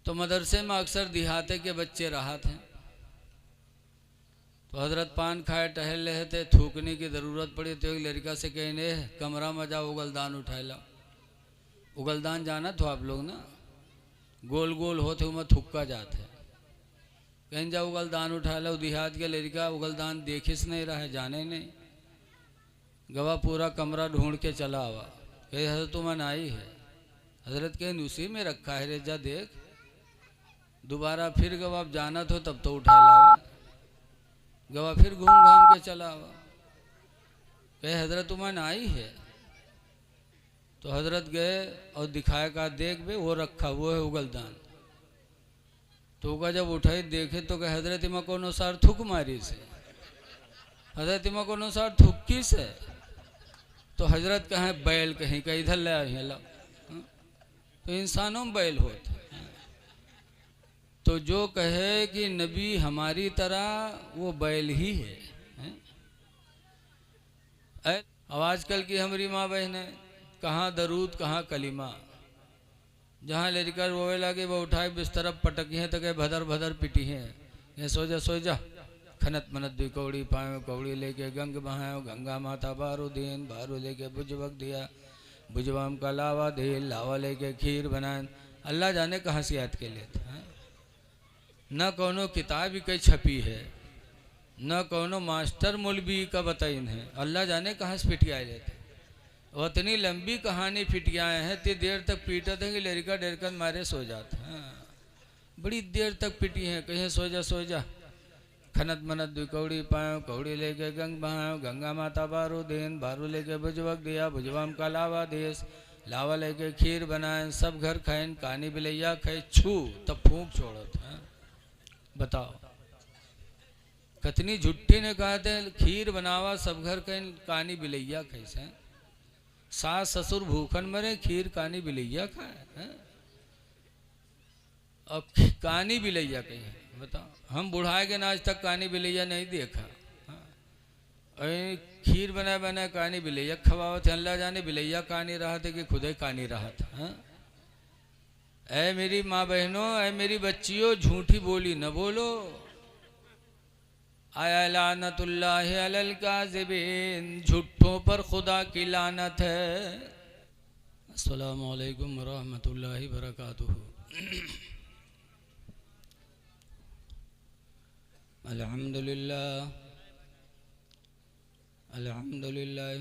तो मदरसे में अक्सर देहाते के बच्चे रहा थे। तो हजरत पान खाए टहल रहे थे, थूकने की ज़रूरत पड़ी तो एक लड़का से कहने कमरा में जाओ उगलदान उठा लो। उगलदान जाना तो आप लोग ना गोल गोल होते में थुक्का जाते, कहीं जाओ उगलदान उठा लो। देहात के लड़का उगलदान देखिस नहीं रहा है, जाने नहीं। गवा पूरा कमरा ढूंढ के चला आवा, कहे हजरत तुम आई है। हजरत कहीं उसी में रखा है रे, जा देख। दोबारा फिर गवा जाना तो तब तो उठा लावा। गवा फिर घूम घाम के चला आवा, कहे हजरत तुम आई है। तो हजरत गए और दिखाया का देख बे वो रखा, वो है उगलदान। तो का जब उठाई देखे तो कहे हजरत इमा को अनुसार थूक मारी से, हजरत इमा को अनुसार थुक्की से। तो हजरत कहें बैल कहीं का इधर ले आए ला। तो इंसानों में बैल होते। तो जो कहे कि नबी हमारी तरह वो बैल ही है। अब आजकल की हमारी माँ बहनें कहाँ दरूद कहाँ कलीमा, जहाँ लेकर रोवे लगे वो उठाए बिस्तर पटकी हैं तो कहे भदर भदर पिटी हैं। ये सो जा खनत मनत भी कौड़ी पाए कौड़ी लेके गंग बहायो गंगा माता बारू दीन बारू लेके बुझवक दिया बुझवाम का लावा दे लावा लेके खीर बनाए। अल्लाह जाने कहाँ से याद के लेते हैं। न कोनो किताब कई छपी है, न कोनो मास्टर मौलवी का बताइन है। अल्लाह जाने कहाँ से पिटियाए लेते। और इतनी लंबी कहानी पिटियाए हैं, इतनी देर तक पीटा थे कि लड़का डरकर मारे सो जाते हैं। बड़ी देर तक पिटी हैं, कहीं सो जा खनत मनत दुई कौड़ी पायो कौड़ी लेके गंग बहायो गंगा माता बारू दीन बारू लेके बुझवक दिया बुझवाम का लावा देश लावा लेके खीर बनाए सब घर खाइन कहानी बिलैया खाए छू तब फूंक छोड़त है। बताओ कतनी झुट्ठी ने कहा थे खीर बनावा सब घर खाइन कहानी बिलैया कैसे। सास ससुर भूखन मरे खीर कहानी बिलैया खाए। अब कहानी बिलैया कही है बताओ। हम बुढ़ाए के आज तक कहानी बिलैया नहीं देखा। खीर बनाए बनाए कहानी बिलैया खवाओ थे। अल्लाह जाने बिलैया कहानी रहा थे कि खुद ही कहानी रहा था। ऐ मेरी माँ बहनों, ऐ मेरी बच्चियों, झूठी बोली न बोलो। आया लानतुल्लाहि अलल काज़िबीन, झूठों पर खुदा की लानत है। अस्सलामु अलैकुम रहमतुल्लाहि बरकातुहू। अल्हम्दुलिल्लाह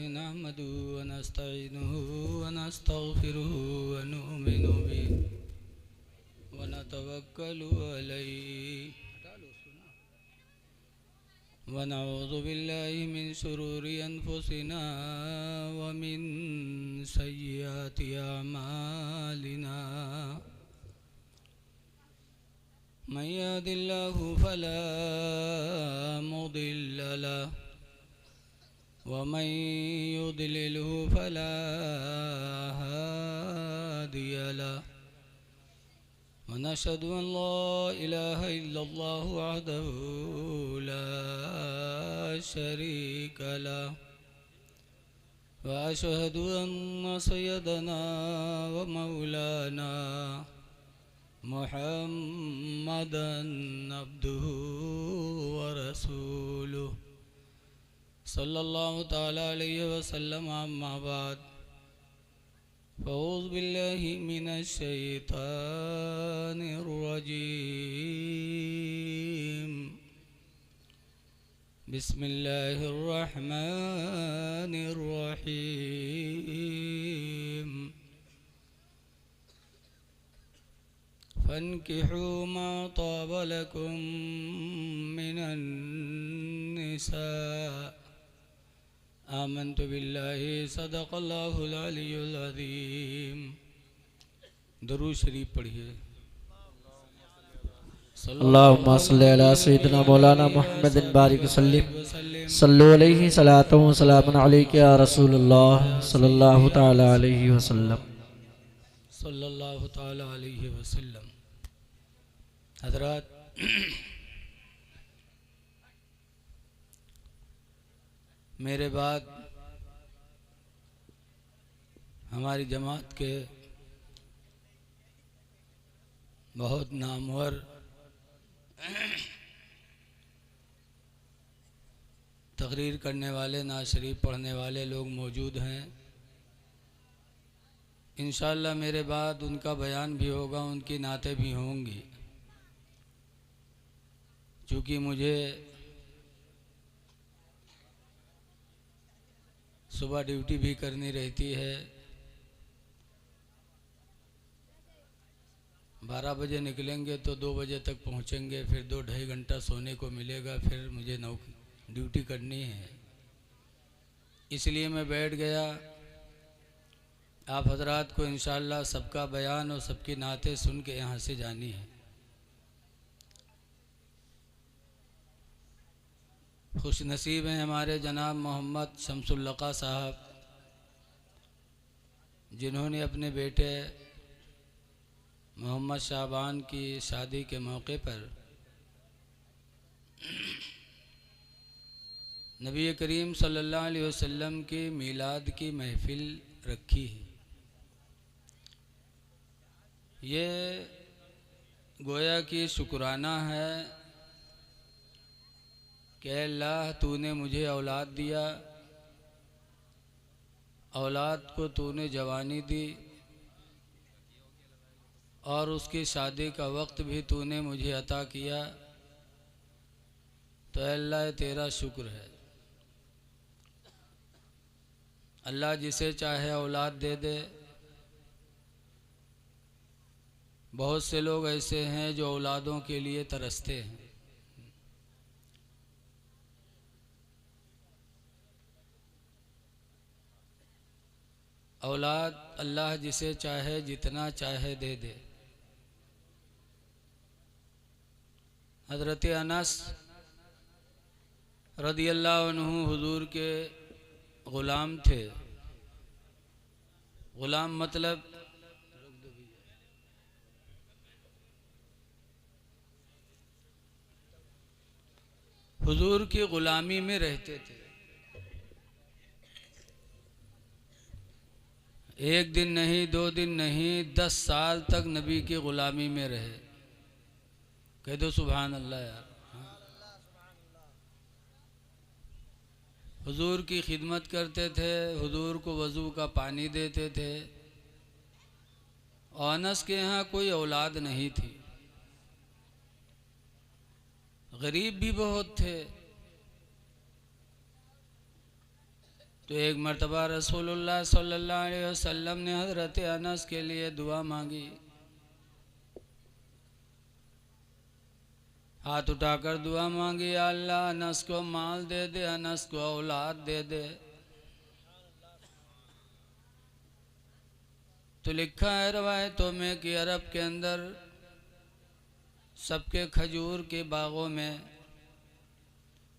नहमदुहु व नस्तईनुहु व नस्तगफिरुहु व नुमिनु बिहि व नतवक्कलु अलैहि व नऊज़ु बिल्लाहि मिन शुरूरि अनफुसिना व मिन सय्यिआति अमालिना। मन यहदिल्लाहु फला मुदिल्ल लहु वमन युद्लिलहु फला हादिय लहु वनशहदु अन ला इलाहा इल्लल्लाहु वहदहु ला शरीक लहु व अशहदु अन्न सय्यदना व मौलाना मुहम्मदन अब्दुहु व रसूलुहु सल्लल्लाहु ताला अलैहि वसल्लम। अम्मा बाद फ़ऊज़ु बिल्लाहि मिनश शैतानिर रजीम। बिस्मिल्लाहिर रहमानिर रहीम। फन्किहू मा ताब लकुम मिनन निसा। आमन्तु बिल्लाहि सदक़ल्लाहुल अलियुल अज़ीम। दुरूद शरीफ पढ़िए। अल्लाहुम्मा सल्लि अला सय्यिदिना मौलाना मुहम्मदिन बारिक वसल्लिम सल्लु अलैहि सलातु व सलामुन अलैका या रसूलल्लाह सल्लल्लाहु तआला अलैहि वसल्लम। सल्लल्लाहु तआला अलैहि वसल्लम। हज़रात, मेरे बाद हमारी जमात के बहुत नामवर तकरीर करने वाले, नात शरीफ पढ़ने वाले लोग मौजूद हैं। इंशाअल्लाह मेरे बाद उनका बयान भी होगा, उनकी नातें भी होंगी। चूँकि मुझे सुबह ड्यूटी भी करनी रहती है, 12 बजे निकलेंगे तो 2 बजे तक पहुंचेंगे, फिर 2-2.5 घंटा सोने को मिलेगा, फिर मुझे ड्यूटी करनी है। इसलिए मैं बैठ गया। आप हजरात को इंशाअल्लाह सबका बयान और सबकी नातें सुन के यहाँ से जानी है। खुश नसीब हैं हमारे जनाब मोहम्मद शमसुल लक़ा साहब, जिन्होंने अपने बेटे मोहम्मद शाबान की शादी के मौके पर नबी करीम सल्लल्लाहु अलैहि वसल्लम की मीलाद की महफिल रखी है। ये गोया कि शुक्राना है कि अल्लाह तूने मुझे औलाद दिया, औलाद को तूने जवानी दी और उसकी शादी का वक्त भी तूने मुझे अता किया, तो अल्लाह तेरा शुक्र है। अल्लाह जिसे चाहे औलाद दे दे। बहुत से लोग ऐसे हैं जो औलादों के लिए तरसते हैं। औलाद अल्लाह जिसे चाहे जितना चाहे दे दे। हज़रत अनस रदियल्लाहु अन्हु हुजूर के ग़ुलाम थे। ग़ुलाम मतलब हुजूर की ग़ुलामी में रहते थे। एक दिन नहीं, 2 दिन नहीं, 10 साल तक नबी की ग़ुलामी में रहे। कह दो सुभान अल्लाह यार। हुजूर की खिदमत करते थे, हुजूर को वज़ू का पानी देते थे। और अनस के यहाँ कोई औलाद नहीं थी, गरीब भी बहुत थे। तो एक मर्तबा रसूलुल्लाह सल्लल्लाहु अलैहि वसल्लम ने हज़रत अनस के लिए दुआ मांगी। हाथ उठाकर दुआ मांगी, या अल्लाह अनस को माल दे दे, अनस को औलाद दे दे। तो लिखा है रवायतों में कि अरब के अंदर सबके खजूर के बागों में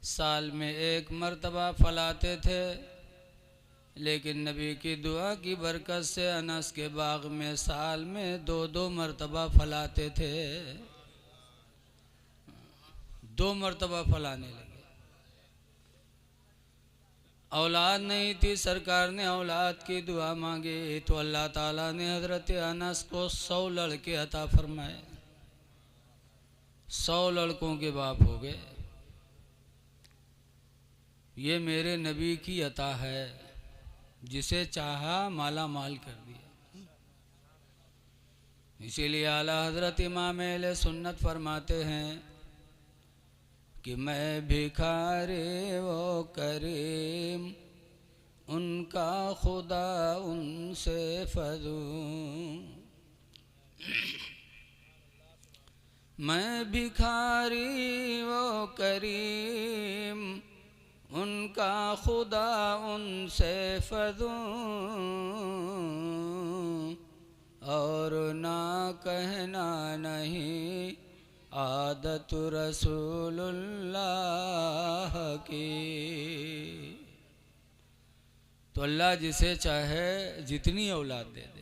साल में 1 मर्तबा फल आते थे, लेकिन नबी की दुआ की बरकत से अनस के बाग में साल में 2-2 मर्तबा फल आते थे। 2 मर्तबा फल आने लगे। औलाद नहीं थी, सरकार ने औलाद की दुआ मांगी तो अल्लाह ताला ने हज़रत अनस को 100 लड़के अता फरमाए। 100 लड़कों के बाप हो गए। ये मेरे नबी की अता है, जिसे चाहा माला माल कर दिया। इसीलिए आला हज़रत इमाम अहले सुन्नत फरमाते हैं कि मैं भिखारी वो करीम, उनका खुदा उनसे फज़ूं। मैं भिखारी वो करीम, उनका खुदा उनसे फज़ूं। और ना कहना नहीं आदत रसूलुल्लाह की। तो अल्लाह जिसे चाहे जितनी औलाद दे दे।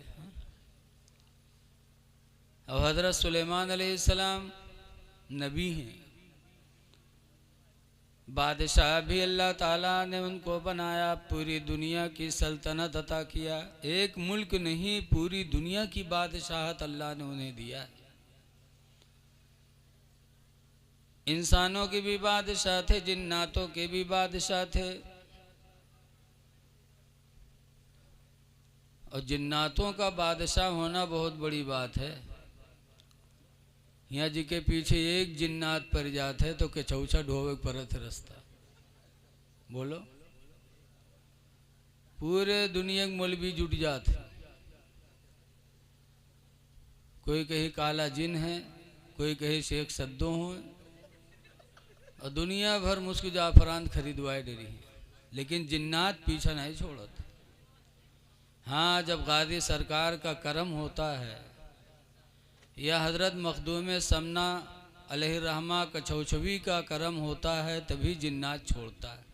अब हज़रत सुलेमान अलैहिस्सलाम नबी हैं, बादशाह भी अल्लाह ताला ने उनको बनाया, पूरी दुनिया की सल्तनत अता किया। एक मुल्क नहीं, पूरी दुनिया की बादशाहत अल्लाह ने उन्हें दिया। इंसानों के भी बादशाह थे, जिन्नातों के भी बादशाह थे। और जिन्नातों का बादशाह होना बहुत बड़ी बात है। यहाँ जी के पीछे एक जिन्नात पर जात है तो केचौछा ढोवे परत रास्ता। बोलो, पूरे दुनिया के मौलवी जुट जाते। कोई कहीं काला जिन है, कोई कहीं शेख सद्दो हो, और दुनिया भर मुस्क जाफरान खरीदवाए डरी है, लेकिन जिन्नात पीछा नहीं छोड़ते। हाँ, जब गाजी सरकार का करम होता है या हजरत मखदूम समना अलैहिर्रहमा कछौछवी का करम होता है तभी जिन्नात छोड़ता है।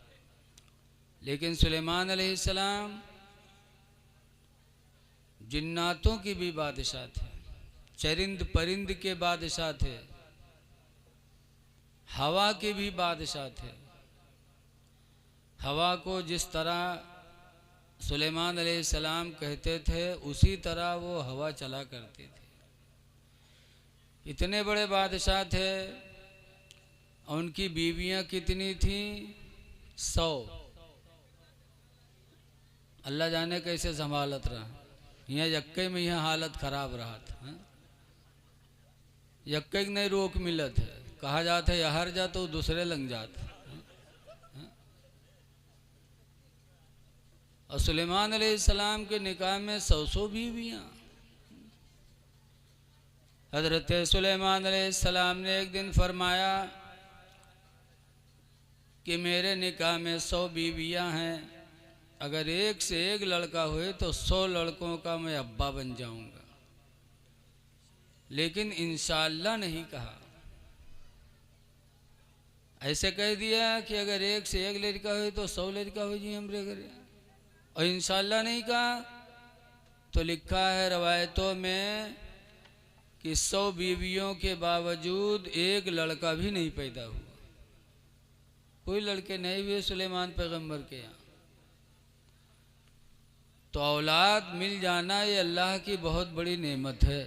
लेकिन सुलेमान अलैहिस्सलाम जिन्नातों की भी बादशाह थे, चरिंद परिंद के बादशाह थे, हवा के भी बादशाह थे। हवा को जिस तरह सुलेमान अलैहिस्सलाम कहते थे उसी तरह वो हवा चला करती थी। इतने बड़े बादशाह थे। उनकी बीवियां कितनी थीं? 100। अल्लाह जाने कैसे संभालत रहा। यहाँ यक्के में यह हालत खराब रहा था। यक्के की नहीं रोक मिलत है, कहा जाता है यहर जा तो दूसरे लग जाते। और सुलेमान अलैहिस्सलाम के निकाह में 100 बीवियाँ। हजरत सुलेमान अलैहिस्सलाम ने एक दिन फरमाया कि मेरे निकाह में 100 बीवियाँ हैं, अगर एक से एक लड़का हुए तो 100 लड़कों का मैं अब्बा बन जाऊंगा। लेकिन इंशाअल्लाह नहीं कहा, ऐसे कह दिया कि अगर एक से एक लड़का हुए तो 100 लड़का हो जी हमरे घरे, और इंशाअल्लाह नहीं कहा तो लिखा है रवायतों में कि 100 बीवियों के बावजूद एक लड़का भी नहीं पैदा हुआ। कोई लड़के नहीं हुए सुलेमान पैगंबर के यहाँ। तो औलाद मिल जाना ये अल्लाह की बहुत बड़ी नेमत है।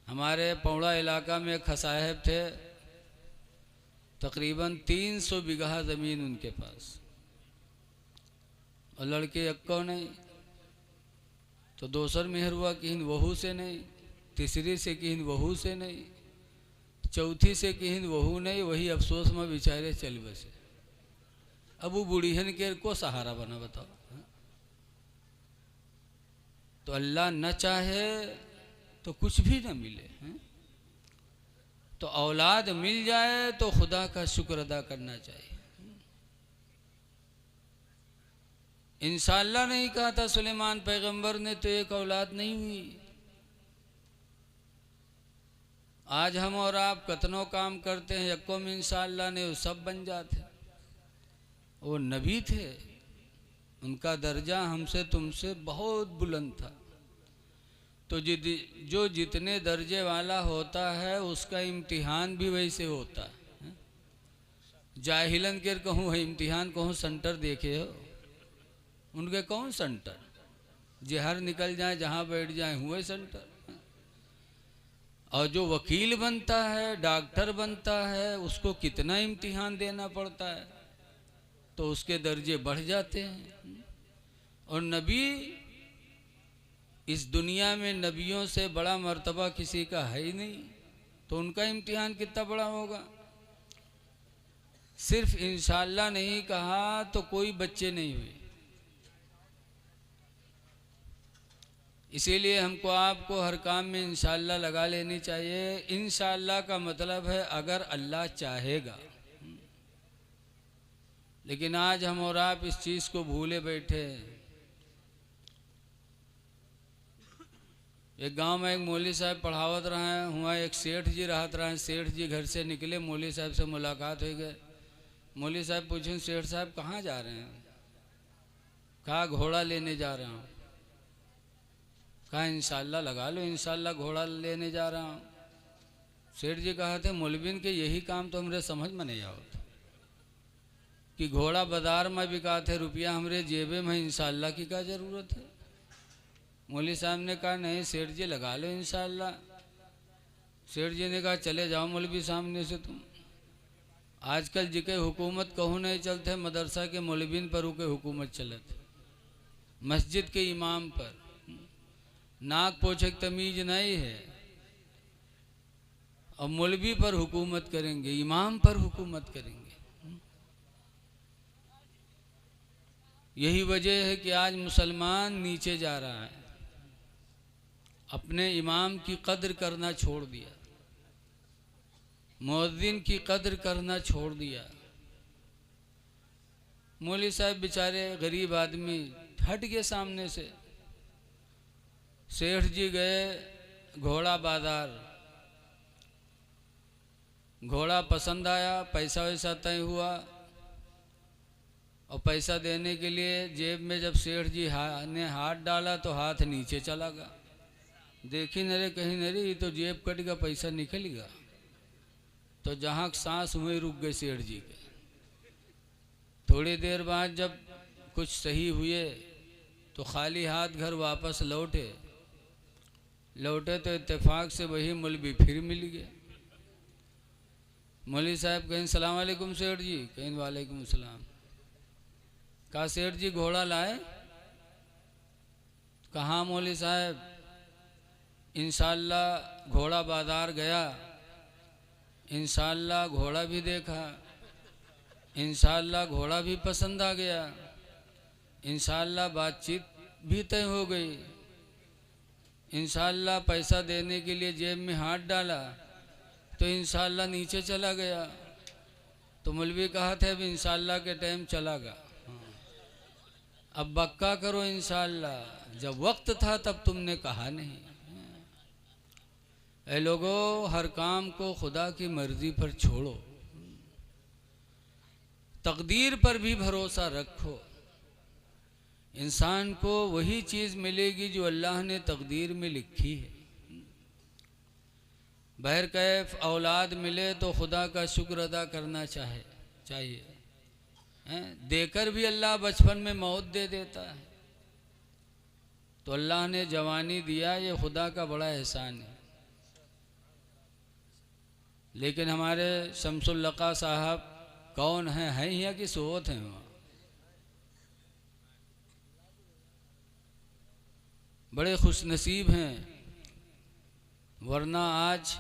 हमारे पौड़ा इलाका में एक खसाहब थे, तकरीबन 300 बीघा ज़मीन उनके पास, और लड़के अक्को नहीं। तो दोसर मेहर हुआ किन वहू से नहीं, तीसरी से किन वहू से नहीं, चौथी से किन वहू नहीं। वही अफसोस में बेचारे चल बसे। अब वो बूढ़ीहन के को सहारा बना, बताओ। तो अल्लाह न चाहे तो कुछ भी न मिले। तो औलाद मिल जाए तो खुदा का शुक्र अदा करना चाहिए। इंशाअल्लाह नहीं कहा था सुलेमान पैगंबर ने तो एक औलाद नहीं हुई। आज हम और आप कतनों काम करते हैं, यक्को में इंशाअल्लाह ने वो सब बन जाते। वो नबी थे, उनका दर्जा हमसे तुमसे बहुत बुलंद था। तो जो जितने दर्जे वाला होता है उसका इम्तिहान भी वैसे होता है। जाहिलन के कहूँ है इम्तिहान, कहूँ सेंटर देखे हो उनके कौन सेंटर, जहर निकल जाए जहाँ बैठ जाए हुए सेंटर। और जो वकील बनता है, डॉक्टर बनता है, उसको कितना इम्तिहान देना पड़ता है, तो उसके दर्जे बढ़ जाते हैं। और नबी, इस दुनिया में नबियों से बड़ा मर्तबा किसी का है ही नहीं, तो उनका इम्तिहान कितना बड़ा होगा। सिर्फ इंशाअल्लाह नहीं कहा तो कोई बच्चे नहीं हुए। इसीलिए हमको आपको हर काम में इंशाअल्लाह लगा लेनी चाहिए। इंशाअल्लाह का मतलब है अगर अल्लाह चाहेगा। लेकिन आज हम और आप इस चीज़ को भूले बैठे। एक गांव में एक मौलवी साहब पढ़ावत रहे हैं, हुआ एक सेठ जी रहत रहे हैं। सेठ जी घर से निकले, मौलवी साहब से मुलाकात हो गए। मौलवी साहब पूछें, सेठ साहब कहाँ जा रहे हैं? कहा घोड़ा लेने जा रहा हूँ। कहा इंशाअल्लाह लगा लो, इंशाअल्लाह घोड़ा लेने जा रहा हूँ। सेठ जी कहा थे मौलवीन के यही काम तो हमरे समझ में नहीं आवत कि घोड़ा बाजार में बिका थे, रुपया हमरे जेबे में, इंशाअल्लाह की क्या ज़रूरत है। मौलवी साहब ने कहा नहीं सेठ जी लगा लो इंशाअल्लाह। सेठ जी ने कहा चले जाओ मौलवी सामने से तुम। आजकल जिके हुकूमत कहूँ नहीं चलते, मदरसा के मौलवीन पर उके हुकूमत चलत, मस्जिद के इमाम पर नाक पोछे की तमीज नहीं है, और मौलवी पर हुकूमत करेंगे, इमाम पर हुकूमत करेंगे। यही वजह है कि आज मुसलमान नीचे जा रहा है, अपने इमाम की कद्र करना छोड़ दिया, मुअज्जिन की कद्र करना छोड़ दिया। मौलवी साहब बेचारे गरीब आदमी हट गए सामने से। सेठ जी गए घोड़ा बाजार, घोड़ा पसंद आया, पैसा वैसा तय हुआ, और पैसा देने के लिए जेब में जब सेठ जी ने हाथ डाला तो हाथ नीचे चला गया। देखी नरे कहीं नरे, ये तो जेब कट गया, पैसा निकल गया। तो जहाँ सांस हुए रुक गए सेठ जी के। थोड़ी देर बाद जब कुछ सही हुए तो खाली हाथ घर वापस लौटे तो इत्तेफाक से वही मौलवी फिर मिल गए। मौलवी साहब कहें सलाम वालेकुम सेठ जी, कहें वालेकुम सलाम। कहा सेठ जी घोड़ा लाए? कहाँ मौलवी साहब, इंशाअल्लाह घोड़ा बाजार गया, इंशाअल्लाह घोड़ा भी देखा, इंशाअल्लाह घोड़ा भी पसंद आ गया, इंशाअल्लाह बातचीत भी तय हो गई, इंशाअल्लाह पैसा देने के लिए जेब में हाथ डाला तो इंशाअल्लाह नीचे चला गया। तो मौलवी कहा था अब इंशाअल्लाह के टाइम चला गया, अब बक्का करो इंशाअल्लाह, जब वक्त था तब तुमने कहा नहीं। ऐ लोगों, हर काम को खुदा की मर्जी पर छोड़ो, तकदीर पर भी भरोसा रखो। इंसान को वही चीज़ मिलेगी जो अल्लाह ने तकदीर में लिखी है। बहरकैफ औलाद मिले तो खुदा का शुक्र अदा करना चाहिए। देकर भी अल्लाह बचपन में मौत दे देता है, तो अल्लाह ने जवानी दिया, ये खुदा का बड़ा एहसान है। लेकिन हमारे शमसुल लका साहब कौन हैं या कि सोत हैं वहाँ? बड़े खुशनसीब हैं, वरना आज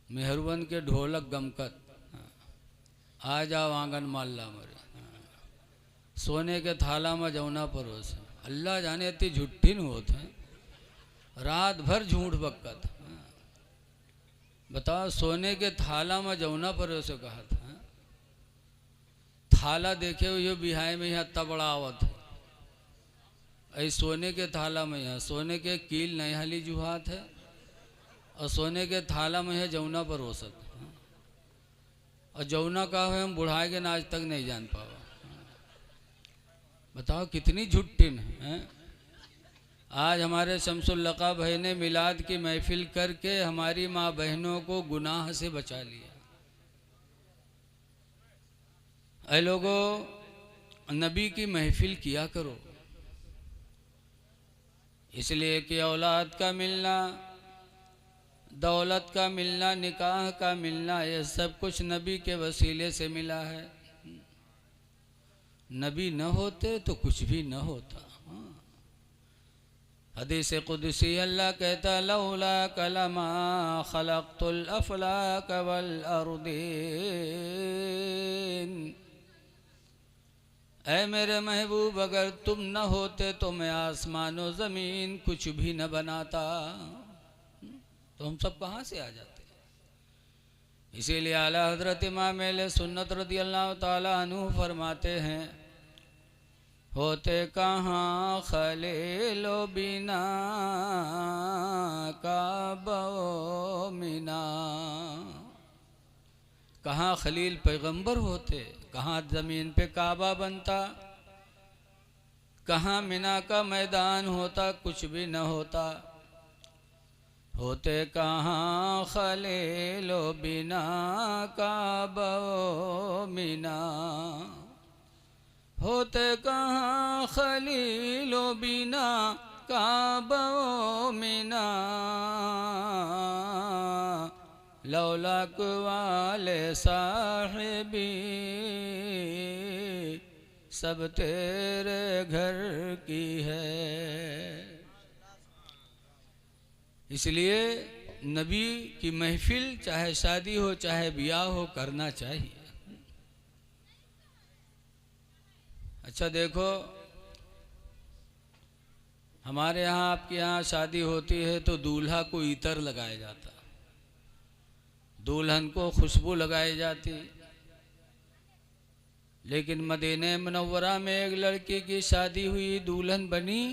मेहरवन के ढोलक गमकत, आ जाओ आंगन माल्ला मरे, सोने के थाला में जौना परोस। अल्लाह जाने इतनी झुट्ठी न होते हैं, रात भर झूठ बकत। बताओ, सोने के थाला में जौना परोस कहा था। थाला देखे हुए बिहाय में यहाँ इतना बड़ा आवत है, ऐ सोने के थाला में यहाँ सोने के कील नहीं हाली जुहात है, और सोने के थाला में है जौना परोसत। और जौना का है हम बुढ़ाए के आज तक नहीं जान पावा। बताओ कितनी झुट्टिन है। आज हमारे शमसुल लका भाई ने मिलाद की महफिल करके हमारी माँ बहनों को गुनाह से बचा लिया। ऐ लोगों, नबी की महफिल किया करो, इसलिए कि औलाद का मिलना, दौलत का मिलना, निकाह का मिलना, ये सब कुछ नबी के वसीले से मिला है। नबी न होते तो कुछ भी न होता। हदीस कुदसी अल्लाह कहता, लौला कलमा खलक़तुल अफ़लाक वल अर्दीन, ऐ मेरे महबूब अगर तुम न होते तो मैं आसमान व ज़मीन कुछ भी न बनाता। तो हम सब कहाँ से आ जाते? इसीलिए आला हज़रत इमाम अहले सुन्नत रज़ियल्लाहु ताला अन्हु फरमाते हैं, होते कहाँ खलीलो बिना काबो मिना। कहाँ खलील पैगंबर होते, कहाँ ज़मीन पे काबा बनता, कहाँ मिना का मैदान होता, कुछ भी न होता। होते कहाँ खलीलो बिना काबो मिना, होते कहाँ खलीलो बिना काबो मिना। लौलाक वाले साहिबी सब तेरे घर की है। इसलिए नबी की महफिल चाहे शादी हो चाहे ब्याह हो करना चाहिए। अच्छा देखो, हमारे यहाँ आपके यहाँ शादी होती है तो दूल्हा को इतर लगाया जाता, दुल्हन को खुशबू लगाई जाती। लेकिन मदीने मुनव्वरा में एक लड़की की शादी हुई, दुल्हन बनी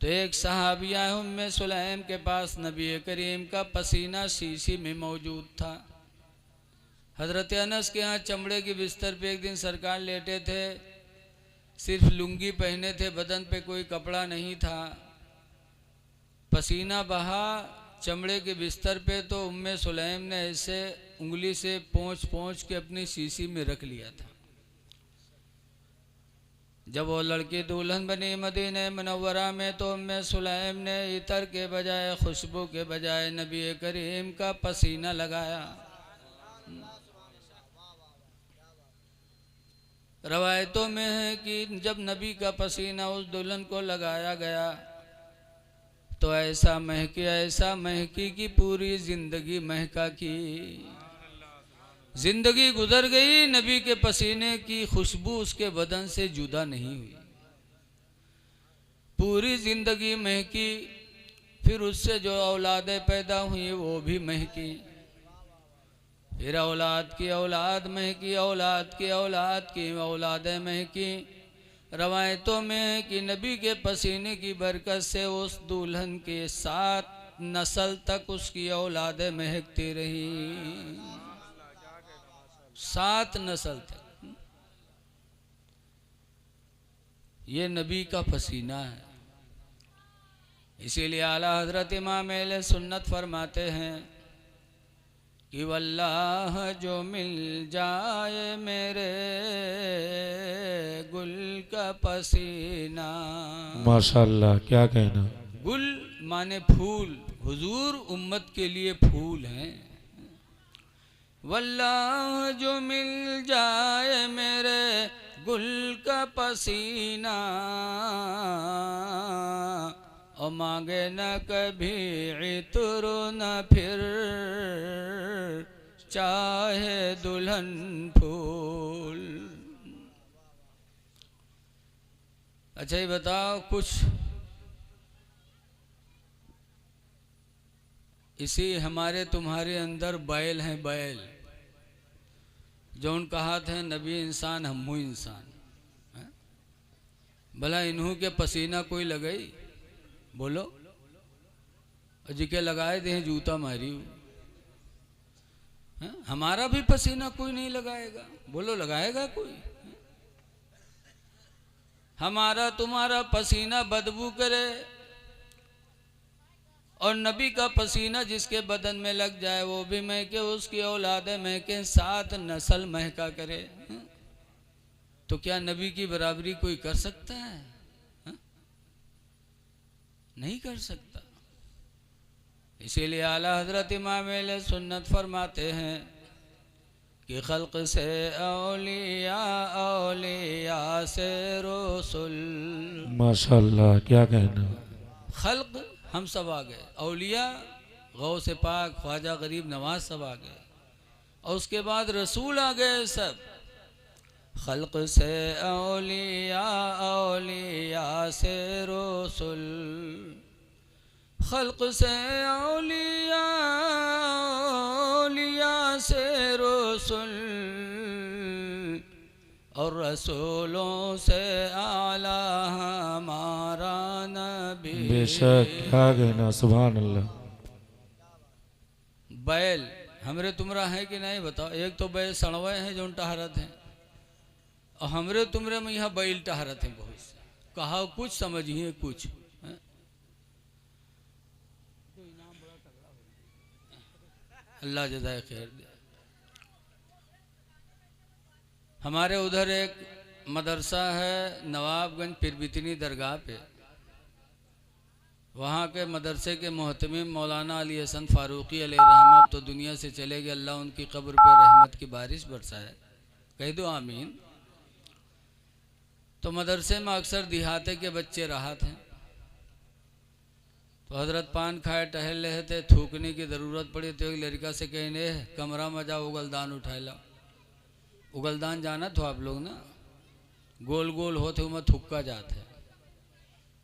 तो एक सहाबिया उम्मे सुलैम के पास नबी करीम का पसीना शीशी में मौजूद था। हजरत अनस के यहाँ चमड़े के बिस्तर पे एक दिन सरकार लेटे थे, सिर्फ लुंगी पहने थे, बदन पे कोई कपड़ा नहीं था। पसीना बहा चमड़े के बिस्तर पे तो उम्मे सुलैम ने ऐसे उंगली से पोंछ पोंछ के अपनी शीशी में रख लिया था। जब वो लड़की दुल्हन बनी मदीने मुनव्वरा में तो उम्मे सुलैम ने इतर के बजाय, खुशबू के बजाय नबी करीम का पसीना लगाया। रवायतों में है कि जब नबी का पसीना उस दुल्हन को लगाया गया तो ऐसा महकी कि पूरी जिंदगी महका की। जिंदगी गुजर गई, नबी के पसीने की खुशबू उसके बदन से जुदा नहीं हुई, पूरी जिंदगी महकी। फिर उससे जो औलादें पैदा हुई वो भी महकी, फिर औलाद की औलाद महकी, औलाद की औलाद की औलादें महकी। रवायतों में है कि नबी के पसीने की बरकत से उस दुल्हन के 7 नस्ल तक उसकी औलादें महकती रही, 7 नस्ल तक। ये नबी का पसीना है। इसीलिए आला हजरत इमाम अहले सुन्नत फरमाते हैं कि वल्लाह जो मिल जाए मेरे गुल का पसीना। माशाअल्लाह, क्या कहना। गुल माने फूल, हुजूर उम्मत के लिए फूल हैं। वल्लाह जो मिल जाए मेरे गुल का पसीना, और मांगे न कभी इत्र न फिर चाहे दुल्हन फूल। अच्छा ये बताओ, कुछ इसी हमारे तुम्हारे अंदर बैल हैं, बैल जो उन कहा थे नबी इंसान हमहू इंसान, भला इन्हों के पसीना कोई लगाई? बोलो, जिके लगाए थे जूता मारी। हमारा भी पसीना कोई नहीं लगाएगा, बोलो लगाएगा कोई? हमारा तुम्हारा पसीना बदबू करे और नबी का पसीना जिसके बदन में लग जाए वो भी महके, उसकी औलादें महके, 7 नस्ल महका करे। तो क्या नबी की बराबरी कोई कर सकता है? नहीं कर सकता। इसीलिए आला हजरत इमाम अहले सुन्नत फरमाते हैं कि खल्क से औलिया, औलिया से रसूल। माशाअल्लाह, क्या कहना। खल्क हम सब आ गए, औलिया गौ से पाक ख्वाजा गरीब नवाज सब आ गए, और उसके बाद रसूल आ गए सब। खल्क से औलिया, औलिया से रसूल, खल्क से औलिया, औलिया से रसूल, और रसूलों से आला हमारा नबी। बेशक, क्या कहना, सुभान अल्लाह। बैल हमरे तुमरा है कि नहीं बताओ? एक तो बैल सड़वे हैं जो टहरत हैं, और हमरे तुमरे में यहाँ बैल टहरत हैं बहुत से। कहा कुछ समझिए कुछ। अल्लाह जज़ाए खैर दे। हमारे उधर एक मदरसा है नवाबगंज पिरबितनी दरगाह पे, वहाँ के मदरसे के मोहतमिम मौलाना अली हसन फ़ारूक़ी अलैहिर्रहमा अब तो दुनिया से चले गए, अल्लाह उनकी कब्र पे रहमत की बारिश बरसाए, कह दो आमीन। तो मदरसे में अक्सर देहाते के बच्चे राहत हैं, तो हज़रत पान खाए टहल रहे थे, थूकने की ज़रूरत पड़ी तो एक लड़का से कहने कमरा में जाओ उगलदान उठाए ला। उगलदान जाना तो आप लोग ना, गोल गोल होते उमें थुक्का जाते,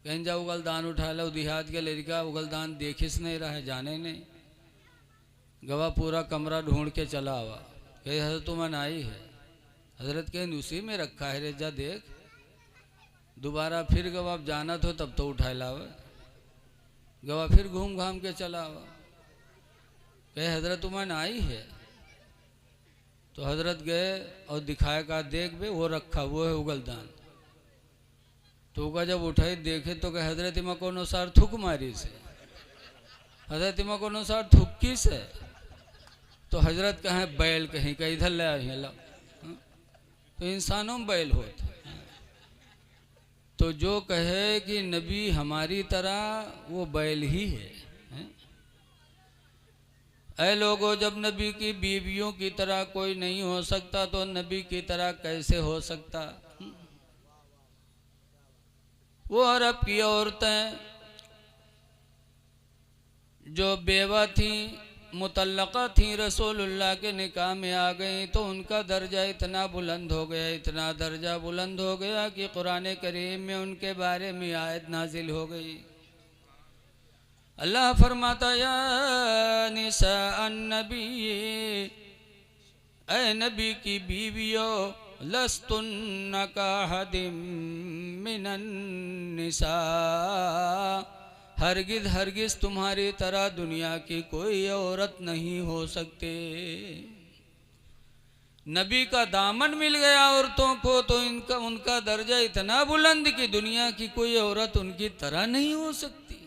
कहीं जा उगलदान उठा लो। देहात के लड़का उगलदान देखिस नहीं रहा है, जाने नहीं, गवा पूरा कमरा ढूंढ के चला आवा, कहे हजरत तुमन आई है, हजरत कहीं उसी में रखा है रे, जा देख। दोबारा फिर गवा जाना तो तब तो उठा लावा, गवा फिर घूम घाम के चला आवा, कहे हजरत तुमन आई है। तो हजरत गए और दिखाए का देख बे वो रखा, वो है उगलदान। तो का जब उठाई देखे तो कहे हजरत इमा को अनुसार थुक मारी से, हजरत इमा को अनुसार थुक्की से। तो हजरत कहे बैल कहीं का इधर ले आई ला, तो इंसानों में बैल होते। तो जो कहे कि नबी हमारी तरह वो बैल ही है। ऐ लोगों, जब नबी की बीवियों की तरह कोई नहीं हो सकता तो नबी की तरह कैसे हो सकता। वो अरब की औरतें जो बेवा थी, मुतल्लका थी, रसूलुल्लाह के निकाह में आ गई तो उनका दर्जा इतना बुलंद हो गया, इतना दर्जा बुलंद हो गया कि कुरान करीम में उनके बारे में आयत नाजिल हो गई। अल्लाह फरमाता या निसा अन्नबी, ऐ नबी की बीवियों, लस्तुन्न काहदिम मिनन निसा, हरगिज हरगिज तुम्हारी तरह दुनिया की कोई औरत नहीं हो सकते। नबी का दामन मिल गया औरतों को तो इनका उनका दर्जा इतना बुलंद कि दुनिया की कोई औरत उनकी तरह नहीं हो सकती।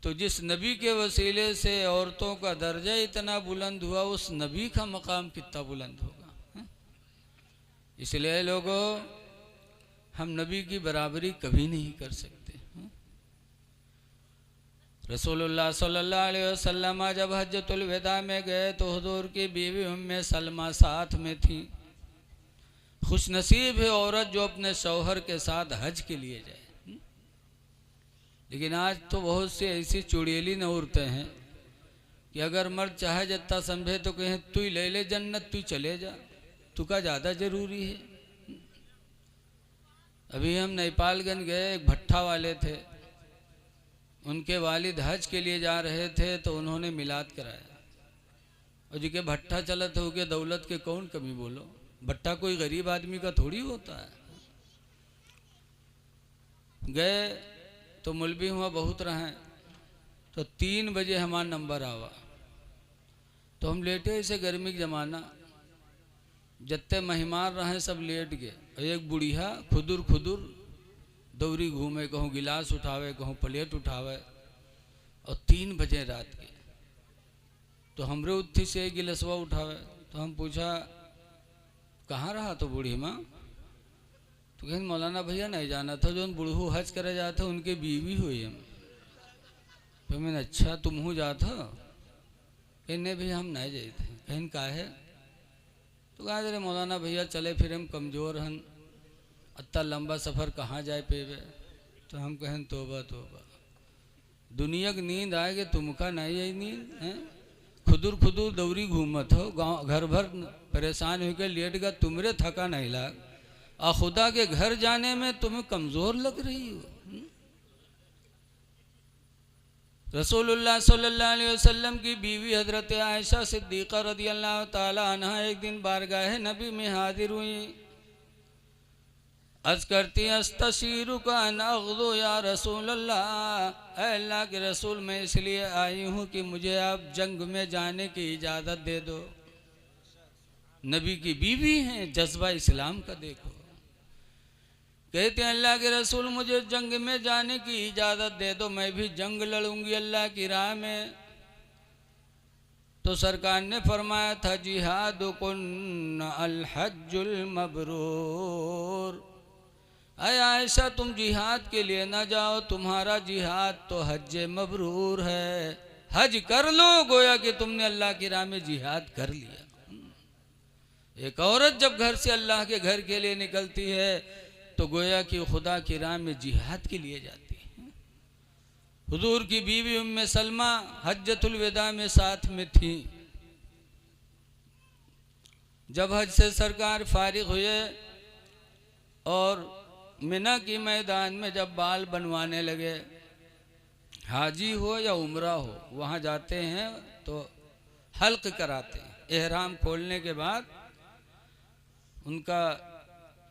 तो जिस नबी के वसीले से औरतों का दर्जा इतना बुलंद हुआ, उस नबी का मकाम कितना बुलंद होगा। इसलिए लोगों, हम नबी की बराबरी कभी नहीं कर सकते। रसूलुल्लाह सल्लल्लाहु अलैहि वसल्लम जब हज्जतुल विदा में गए तो हुजूर की बीवी उम्मे सलमा साथ में थी। खुशनसीब है औरत जो अपने शौहर के साथ हज के लिए जाए। लेकिन आज तो बहुत सी ऐसी चुड़ैली औरतें हैं कि अगर मर्द चाहे जत्ता समझे तो कहें तू ही ले ले जन्नत, तू चले जा, तू का ज़्यादा ज़रूरी है। अभी हम नेपालगंज गए, एक भट्ठा वाले थे, उनके वालिद हज के लिए जा रहे थे तो उन्होंने मिलाद कराया। और जी के भट्ठा चलत हो के दौलत के कौन कमी बोलो, भट्ठा कोई गरीब आदमी का थोड़ी होता है। गए तो मुलबी हुआ बहुत रहे, तो 3 बजे हमारा नंबर आवा, तो हम लेटे, ऐसे गर्मी का जमाना, जत्ते मेहमान रहे सब लेट गए। एक बुढ़िया खुदुर खुदुर दौरी घूमे, कहूँ गिलास उठावे, कहूँ प्लेट उठावे, और 3 बजे रात के। तो हमरे उत्थी से एक गिलसवा उठावे, तो हम पूछा कहाँ रहा तो बूढ़ी माँ, तो कहीं मौलाना भैया नहीं जाना था, जो बुढ़ू हज करे जाते उनके बीवी हुई हम। तो मैंने अच्छा तुम हूँ जाता, कहने भी हम नहीं जाए थे, कहीं का है, तो कहा जरे मौलाना भैया चले फिर हम कमज़ोर हन, इतना लंबा सफ़र कहाँ जाए पेवे। तो हम कहें तोबा तोबा, दुनिया की नींद आएगी तुमका नहीं आई नींद है। खुदुर खुदुर दौरी घूमत हो, गाँव घर भर परेशान होकर लेट गया, तुमरे थका नहीं लाग, और खुदा के घर जाने में तुम्हें कमज़ोर लग रही हो। रसूलुल्लाह सल्लल्लाहु अलैहि वसल्लम की बीवी हज़रत आयशा सिद्दीक़ा रज़ियल्लाहु ताला अन्हा एक दिन बारगाह नबी में हाजिर हुई। अर्ज़ करती अस्तशीरु का नग़दो या रसूलल्लाह, अल्लाह के रसूल मैं इसलिए आई हूँ कि मुझे आप जंग में जाने की इजाज़त दे दो। नबी की बीवी हैं, जज्बा इस्लाम का देखो। कहते हैं अल्लाह के रसूल मुझे जंग में जाने की इजाज़त दे दो, मैं भी जंग लड़ूंगी अल्लाह की राह में। तो सरकार ने फरमाया था जिहादुकुन अल हज्जुल मबरूर, अय आयशा तुम जिहाद के लिए ना जाओ, तुम्हारा जिहाद तो हज मबरूर है, हज कर लो, गोया कि तुमने अल्लाह की राह में जिहाद कर लिया। एक औरत जब घर से अल्लाह के घर के लिए निकलती है तो गोया कि खुदा की राह में जिहाद के लिए जाती है। हुजूर की बीवी उम्मे सलमा हज्जतुल विदा में साथ में थी। जब हज से सरकार फारिग हुए और मिना की मैदान में जब बाल बनवाने लगे, हाजी हो या उम्रा हो वहाँ जाते हैं तो हल्क कराते हैं। एहराम खोलने के बाद उनका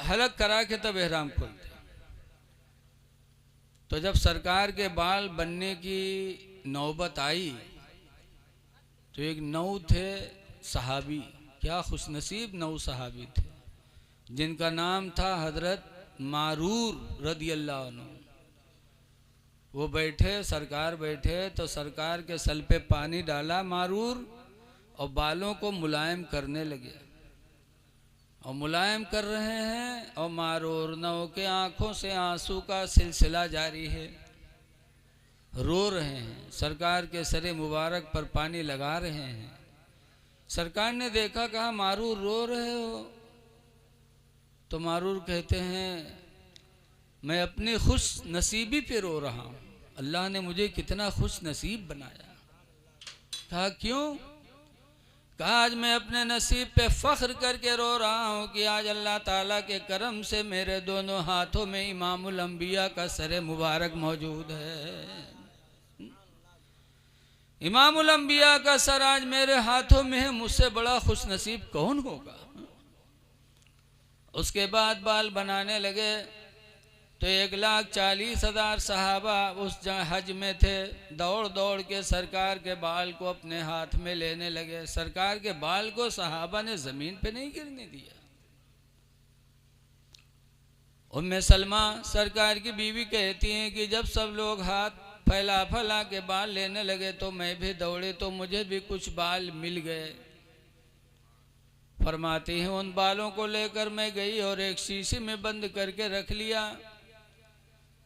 हलक करा के तब एहराम खोलते हैं। तो जब सरकार के बाल बनने की नौबत आई तो एक नौ थे सहाबी, क्या खुशनसीब नौ सहाबी थे, जिनका नाम था हजरत मारूर रदी अल्लाह अन्हु। वो बैठे, सरकार बैठे तो सरकार के सल पे पानी डाला मारूर और बालों को मुलायम करने लगे। और मुलायम कर रहे हैं और मारूर नौ के आंखों से आंसू का सिलसिला जारी है, रो रहे हैं, सरकार के सरे मुबारक पर पानी लगा रहे हैं। सरकार ने देखा, कहा मारूर रो रहे हो? तो मारूर कहते हैं मैं अपनी खुश नसीबी पे रो रहा हूँ, अल्लाह ने मुझे कितना खुश नसीब बनाया। कहा क्यों? कहा आज मैं अपने नसीब पे फख्र करके रो रहा हूँ कि आज अल्लाह ताला के करम से मेरे दोनों हाथों में इमामुल अंबिया का सरे मुबारक मौजूद है। इमामुल अंबिया का सर आज मेरे हाथों में है, मुझसे बड़ा खुश नसीब कौन होगा। उसके बाद बाल बनाने लगे तो 1,40,000 सहाबा उस हज में थे। दौड़ दौड़ के सरकार के बाल को अपने हाथ में लेने लगे। सरकार के बाल को सहाबा ने जमीन पे नहीं गिरने दिया। उम्मे सलमा सरकार की बीवी कहती हैं कि जब सब लोग हाथ फैला फैला के बाल लेने लगे तो मैं भी दौड़े तो मुझे भी कुछ बाल मिल गए। फरमाती हैं उन बालों को लेकर मैं गई और एक शीशी में बंद करके रख लिया।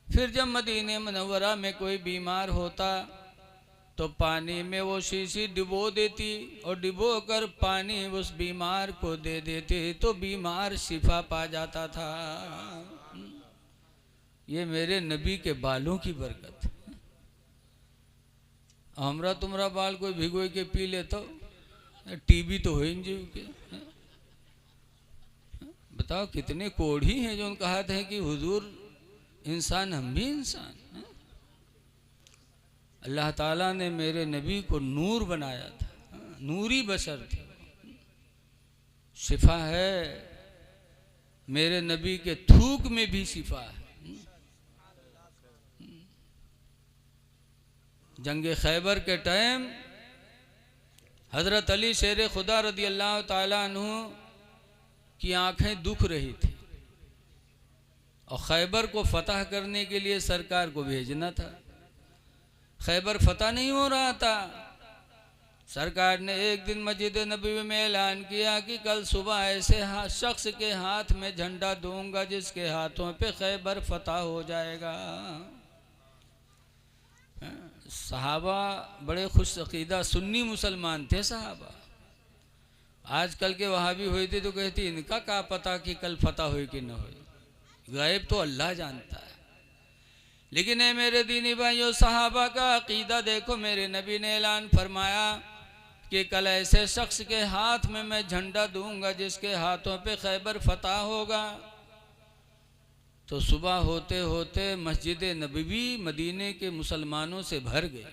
फिर जब मदीने मुनव्वरा में कोई बीमार होता तो पानी में वो शीशी डिबो देती और डिबो कर पानी उस बीमार को दे देती तो बीमार शिफा पा जाता था। ये मेरे नबी के बालों की बरकत। हमरा तुम्हारा बाल कोई भिगोई के पी ले तो टीबी तो हो ही के। बताओ कितने कोढ़ी हैं जो उनका हाथ है कि हुजूर इंसान हम भी इंसान। अल्लाह ताला ने मेरे नबी को नूर बनाया था, नूरी बशर थे। शिफा है मेरे नबी के थूक में भी शिफा है। जंगे खैबर के टाइम हजरत अली शेर खुदा रदी अल्लाह ताला अन्हु की आंखें दुख रही थी और खैबर को फतह करने के लिए सरकार को भेजना था। खैबर फतह नहीं हो रहा था। सरकार ने एक दिन मस्जिद नबवी में ऐलान किया कि कल सुबह ऐसे शख्स के हाथ में झंडा दूंगा जिसके हाथों पे खैबर फतह हो जाएगा। सहाबा बड़े खुश अकीदा सुन्नी मुसलमान थे सहाबा। आजकल के वहाबी हुई थी तो कहती इनका क्या पता कि कल फतह हुई कि न हुई, गायब तो अल्लाह जानता है। लेकिन ए मेरे दीनी भाइयों, सहाबा का अकीदा देखो। मेरे नबी ने ऐलान फरमाया कि कल ऐसे शख्स के हाथ में मैं झंडा दूंगा जिसके हाथों पे खैबर फतह होगा। तो सुबह होते होते मस्जिद नबवी मदीने के मुसलमानों से भर गई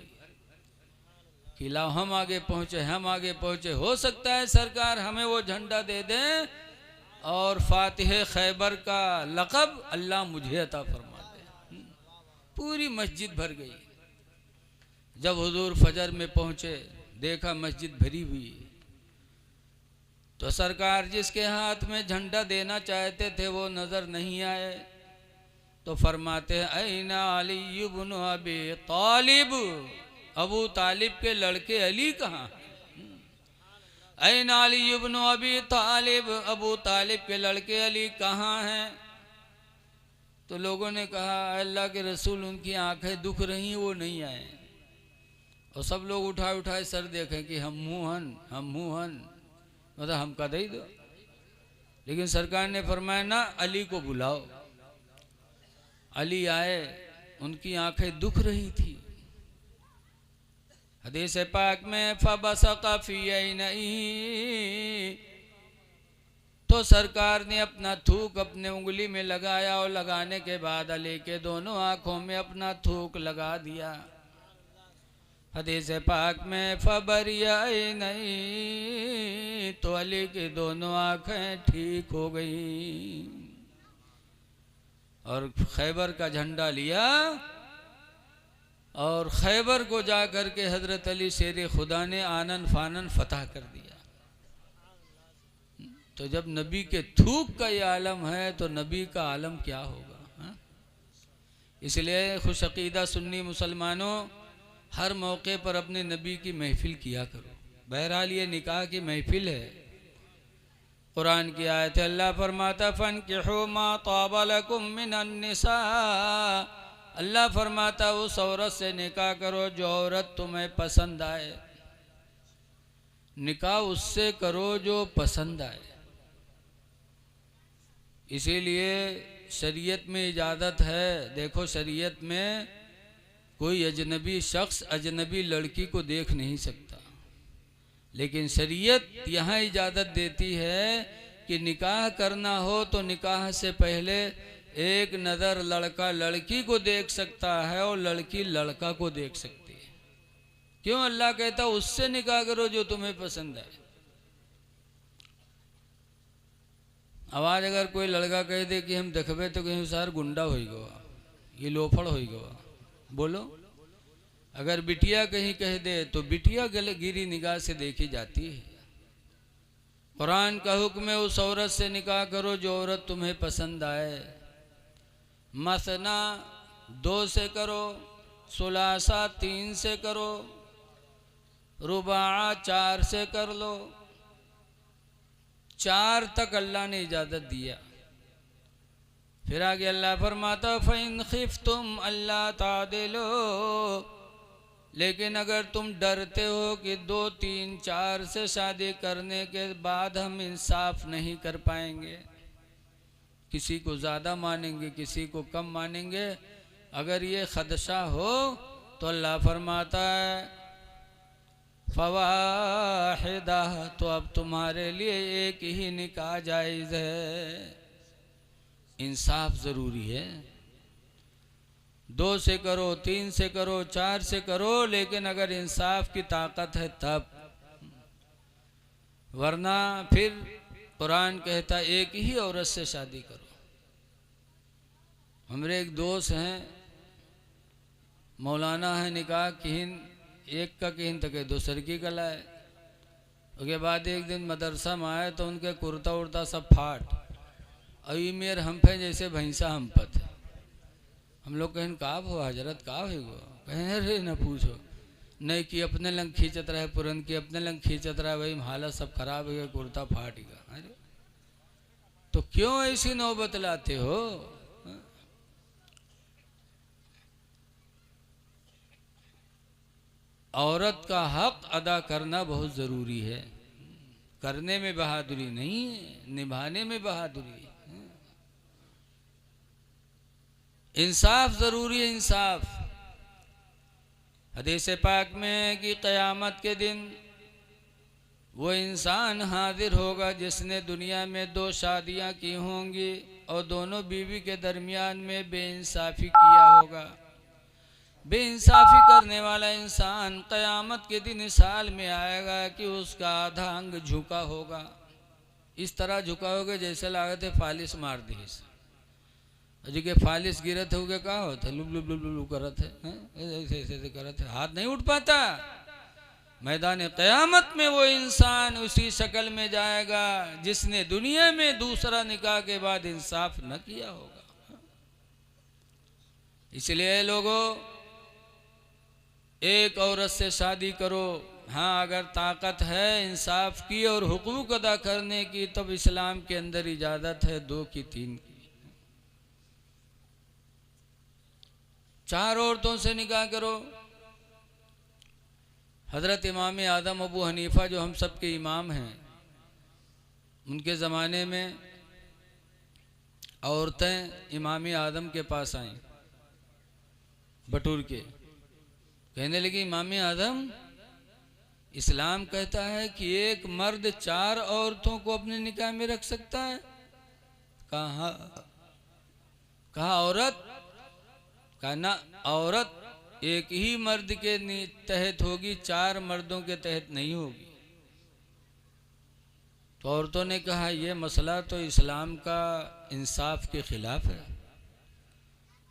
कि लाओ हम आगे पहुँचे, हम आगे पहुँचे। हो सकता है सरकार हमें वो झंडा दे दें और फातिह खैबर का लक़ब अल्लाह मुझे अता फरमा दे। पूरी मस्जिद भर गई। जब हुजूर फजर में पहुँचे देखा मस्जिद भरी हुई। तो सरकार जिसके हाथ में झंडा देना चाहते थे वो नज़र नहीं आए। तो फरमाते हैं ऐना अली इब्न अबी तालिब, अबू तालिब के लड़के अली कहाँ? ऐना अली इब्न अबी तालिब, अबू तालिब के लड़के अली कहाँ हैं? तो लोगों ने कहा अल्लाह के रसूल उनकी आंखें दुख रही वो नहीं आए। और सब लोग उठाए उठाए सर देखें कि हम मुँहन मतलब हम का दे दो। लेकिन सरकार ने फरमाया ना, अली को बुलाओ। अली आए, उनकी आंखें दुख रही थी। हदीस पाक में फबसक़ फ़ी ऐनैहि, तो सरकार ने अपना थूक अपने उंगली में लगाया और लगाने के बाद अली के दोनों आंखों में अपना थूक लगा दिया। हदीस पाक में फबरिया ऐनैहि, तो अली की दोनों आंखें ठीक हो गई और खैबर का झंडा लिया और खैबर को जा कर के हजरत अली शेर खुदा ने आनन फानन फतह कर दिया। तो जब नबी के थूक का ये आलम है तो नबी का आलम क्या होगा, हा? इसलिए खुश अकीदा सुन्नी मुसलमानों हर मौके पर अपने नबी की महफिल किया करो। बहरहाल ये निकाह की महफिल है। कुरान की आयत है, अल्लाह फरमाता फन्किहू मा ताबा लकुम मिनन निसा, अल्लाह फरमाता उस औरत से निकाह करो जो औरत तुम्हें पसंद आए। निकाह उससे करो जो पसंद आए। इसीलिए शरीयत में इजाज़त है। देखो शरीयत में कोई अजनबी शख्स अजनबी लड़की को देख नहीं सकता, लेकिन शरीयत यहाँ इजाज़त देती है कि निकाह करना हो तो निकाह से पहले एक नज़र लड़का लड़की को देख सकता है और लड़की लड़का को देख सकती है। क्यों? अल्लाह कहता उससे निकाह करो जो तुम्हें पसंद है। आवाज अगर कोई लड़का कह दे कि हम देखबे तो कहीं सार गुंडा हो गवा, ये लोफड़ हो गवा, बोलो। अगर बिटिया कहीं कह दे तो बिटिया गिरी निगाह से देखी जाती है। कुरान का हुक्म है उस औरत से निकाह करो जो औरत तुम्हें पसंद आए। मसना 2 से करो, सुलासा 3 से करो, रुबा 4 से कर लो। 4 तक अल्लाह ने इजाज़त दिया। फिर आगे अल्लाह फरमाता फ़इन खिफ्तुम अल्ला तादिलो, लेकिन अगर तुम डरते हो कि 2, 3, 4 से शादी करने के बाद हम इंसाफ नहीं कर पाएंगे, किसी को ज़्यादा मानेंगे किसी को कम मानेंगे, अगर ये खदशा हो तो अल्लाह फरमाता है फवाहिदा, तो अब तुम्हारे लिए एक ही निकाह जायज़ है। इंसाफ ज़रूरी है। 2 से करो, 3 से करो, 4 से करो, लेकिन अगर इंसाफ की ताकत है तब, वरना फिर कुरान कहता एक ही औरत से शादी करो। हमारे एक दोस्त हैं, मौलाना है, निकाह किहिन एक का किहिन तक दूसर की कला है। उसके बाद एक दिन मदरसा में आए तो उनके कुर्ता उर्ता सब फाट, अभी मेर हम पे जैसे भैंसा हम पत। हम लोग कहें का हो हजरत का हो, कहें रे न पूछो, नहीं कि अपने लंग खींचत रहे, पुरन की अपने लंग खींचत रहे, भाई हालत सब खराब हो गया, कुर्ता फाट गया। अरे तो क्यों ऐसी नौबत लाते हो? औरत का हक अदा करना बहुत ज़रूरी है। करने में बहादुरी नहीं है, निभाने में बहादुरी है। इंसाफ ज़रूरी है, इंसाफ। हदीस पाक में कि क़यामत के दिन वो इंसान हाजिर होगा जिसने दुनिया में 2 शादियां की होंगी और दोनों बीवी के दरमियान में बेइंसाफ़ी किया होगा। बेइंसाफ़ी करने वाला इंसान क़यामत के दिन इस हाल में आएगा कि उसका आधा अंग झुका होगा। इस तरह झुका होगा जैसे लागत है फालिश मार दी। जी के फालिश गिरत हो गया, कहा होता लुब लुब लुब लुब करत है, ऐसे ऐसे करत है, हाथ नहीं उठ पाता। मैदान क़यामत में वो इंसान उसी शक्ल में जाएगा जिसने दुनिया में दूसरा निकाह के बाद इंसाफ न किया होगा। इसलिए लोगों, एक औरत से शादी करो। हाँ, अगर ताकत है इंसाफ की और हुकूक अदा करने की, तब इस्लाम के अंदर इजाज़त है 2 की 3 की। 4 औरतों से निकाह करो। हज़रत इमाम आदम अबू हनीफ़ा जो हम सब के इमाम हैं, उनके ज़माने में औरतें इमाम आदम के पास आईं बटूर के, कहने लगी इमाम आदम, इस्लाम कहता है कि एक मर्द 4 औरतों को अपने निकाह में रख सकता है। कहा औरत? कहा ना, औरत एक ही मर्द के तहत होगी, 4 मर्दों के तहत नहीं होगी। तो औरतों ने कहा यह मसला तो इस्लाम का इंसाफ के खिलाफ है।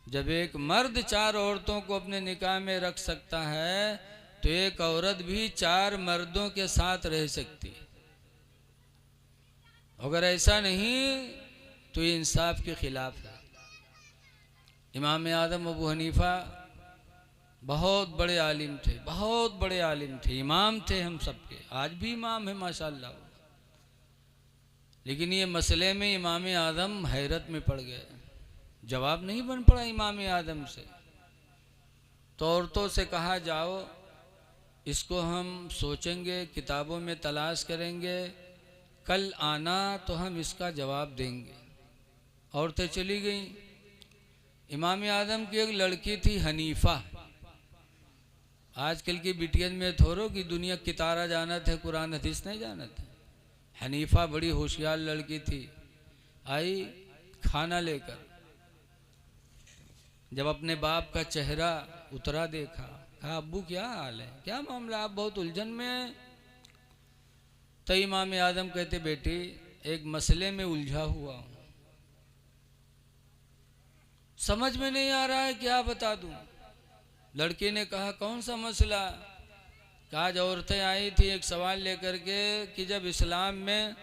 जब एक मर्द 4 औरतों को अपने निकाह में रख सकता है तो एक औरत भी 4 मर्दों के साथ रह सकती है। अगर ऐसा नहीं तो ये इंसाफ के खिलाफ है। इमाम आदम अबू हनीफ़ा बहुत बड़े आलिम थे, बहुत बड़े आलिम थे, इमाम थे हम सबके, आज भी इमाम है माशाल्लाह। लेकिन ये मसले में इमाम आदम हैरत में पड़ गए, जवाब नहीं बन पड़ा इमाम आदम से। तो औरतों से कहा जाओ, इसको हम सोचेंगे, किताबों में तलाश करेंगे, कल आना तो हम इसका जवाब देंगे। औरतें चली गईं। इमाम आदम की एक लड़की थी हनीफा। आजकल की बिटियन में थोड़ो कि दुनिया कितारा जानत है, कुरान हदीस नहीं जानत है। हनीफा बड़ी होशियार लड़की थी। आई खाना लेकर, जब अपने बाप का चेहरा उतरा देखा, कहा अब्बू क्या हाल है, क्या मामला, आप बहुत उलझन में हैं। तो इमाम आदम कहते बेटी एक मसले में उलझा हुआ हूँ, समझ में नहीं आ रहा है, क्या बता दूं। लड़की ने कहा कौन सा मसला। कहा आज औरतें आई थी एक सवाल लेकर के कि जब इस्लाम में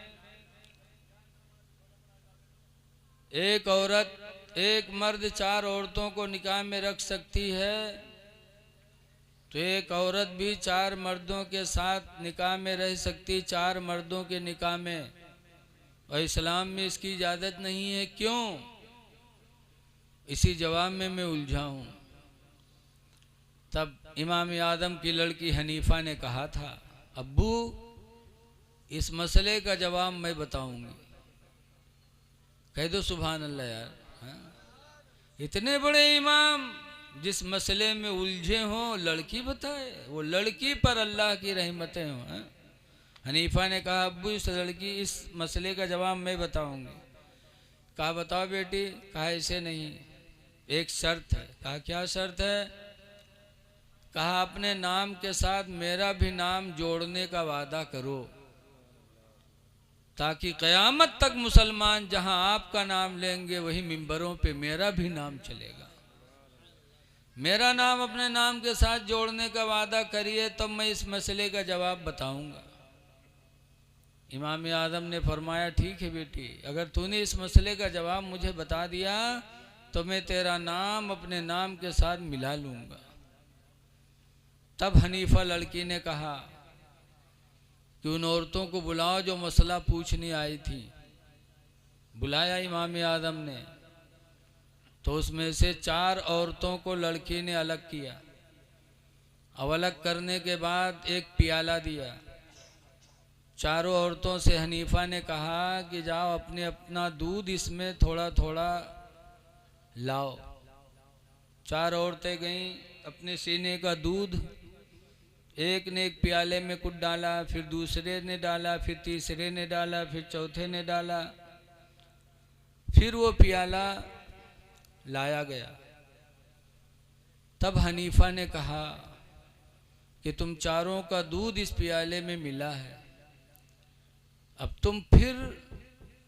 एक औरत, एक मर्द 4 औरतों को निकाह में रख सकती है, तो एक औरत भी 4 मर्दों के साथ निकाह में रह सकती, 4 मर्दों के निकाह में, और इस्लाम में इसकी इजाज़त नहीं है, क्यों? इसी जवाब में मैं उलझा हूँ। तब इमाम आदम की लड़की हनीफा ने कहा था अब्बू इस मसले का जवाब मैं बताऊंगी। कह दो सुभान अल्लाह यार। इतने बड़े इमाम जिस मसले में उलझे हों लड़की बताए, वो लड़की पर अल्लाह की रहमतें हों। हनीफा ने कहा अब्बू इस मसले का जवाब मैं बताऊंगी। कहा बताओ बेटी। कहा ऐसे नहीं, एक शर्त है। कहा क्या शर्त है? कहा अपने नाम के साथ मेरा भी नाम जोड़ने का वादा करो, ताकि क़यामत तक मुसलमान जहां आपका नाम लेंगे वही मिंबरों पे मेरा भी नाम चलेगा। मेरा नाम अपने नाम के साथ जोड़ने का वादा करिए, तब मैं इस मसले का जवाब बताऊंगा। इमाम आदम ने फरमाया ठीक है बेटी, अगर तूने इस मसले का जवाब मुझे बता दिया तो मैं तेरा नाम अपने नाम के साथ मिला लूँगा। तब हनीफा लड़की ने कहा कि उन औरतों को बुलाओ जो मसला पूछने आई थी। बुलाया इमाम आदम ने, तो उसमें से 4 औरतों को लड़की ने अलग किया। अब अलग करने के बाद एक प्याला दिया। चारों औरतों से हनीफा ने कहा कि जाओ अपने अपना दूध इसमें थोड़ा थोड़ा लाओ। 4 औरतें गईं, अपने सीने का दूध एक ने एक प्याले में कुछ डाला, फिर दूसरे ने डाला, फिर तीसरे ने डाला, फिर चौथे ने डाला, फिर वो प्याला लाया गया। तब हनीफा ने कहा कि तुम चारों का दूध इस प्याले में मिला है, अब तुम फिर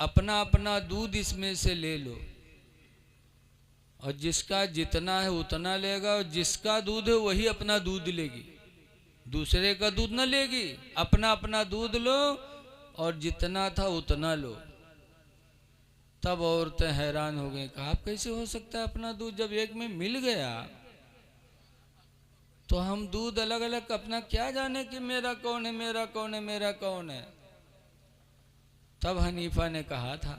अपना अपना दूध इसमें से ले लो, और जिसका जितना है उतना लेगा, और जिसका दूध है वही अपना दूध लेगी, दूसरे का दूध न लेगी। अपना अपना दूध लो और जितना था उतना लो। तब औरतें हैरान हो गई, कहा आप कैसे हो सकता है अपना दूध, जब एक में मिल गया तो हम दूध अलग अलग अपना क्या जाने कि मेरा कौन है, मेरा कौन है, मेरा कौन है। तब हनीफा ने कहा था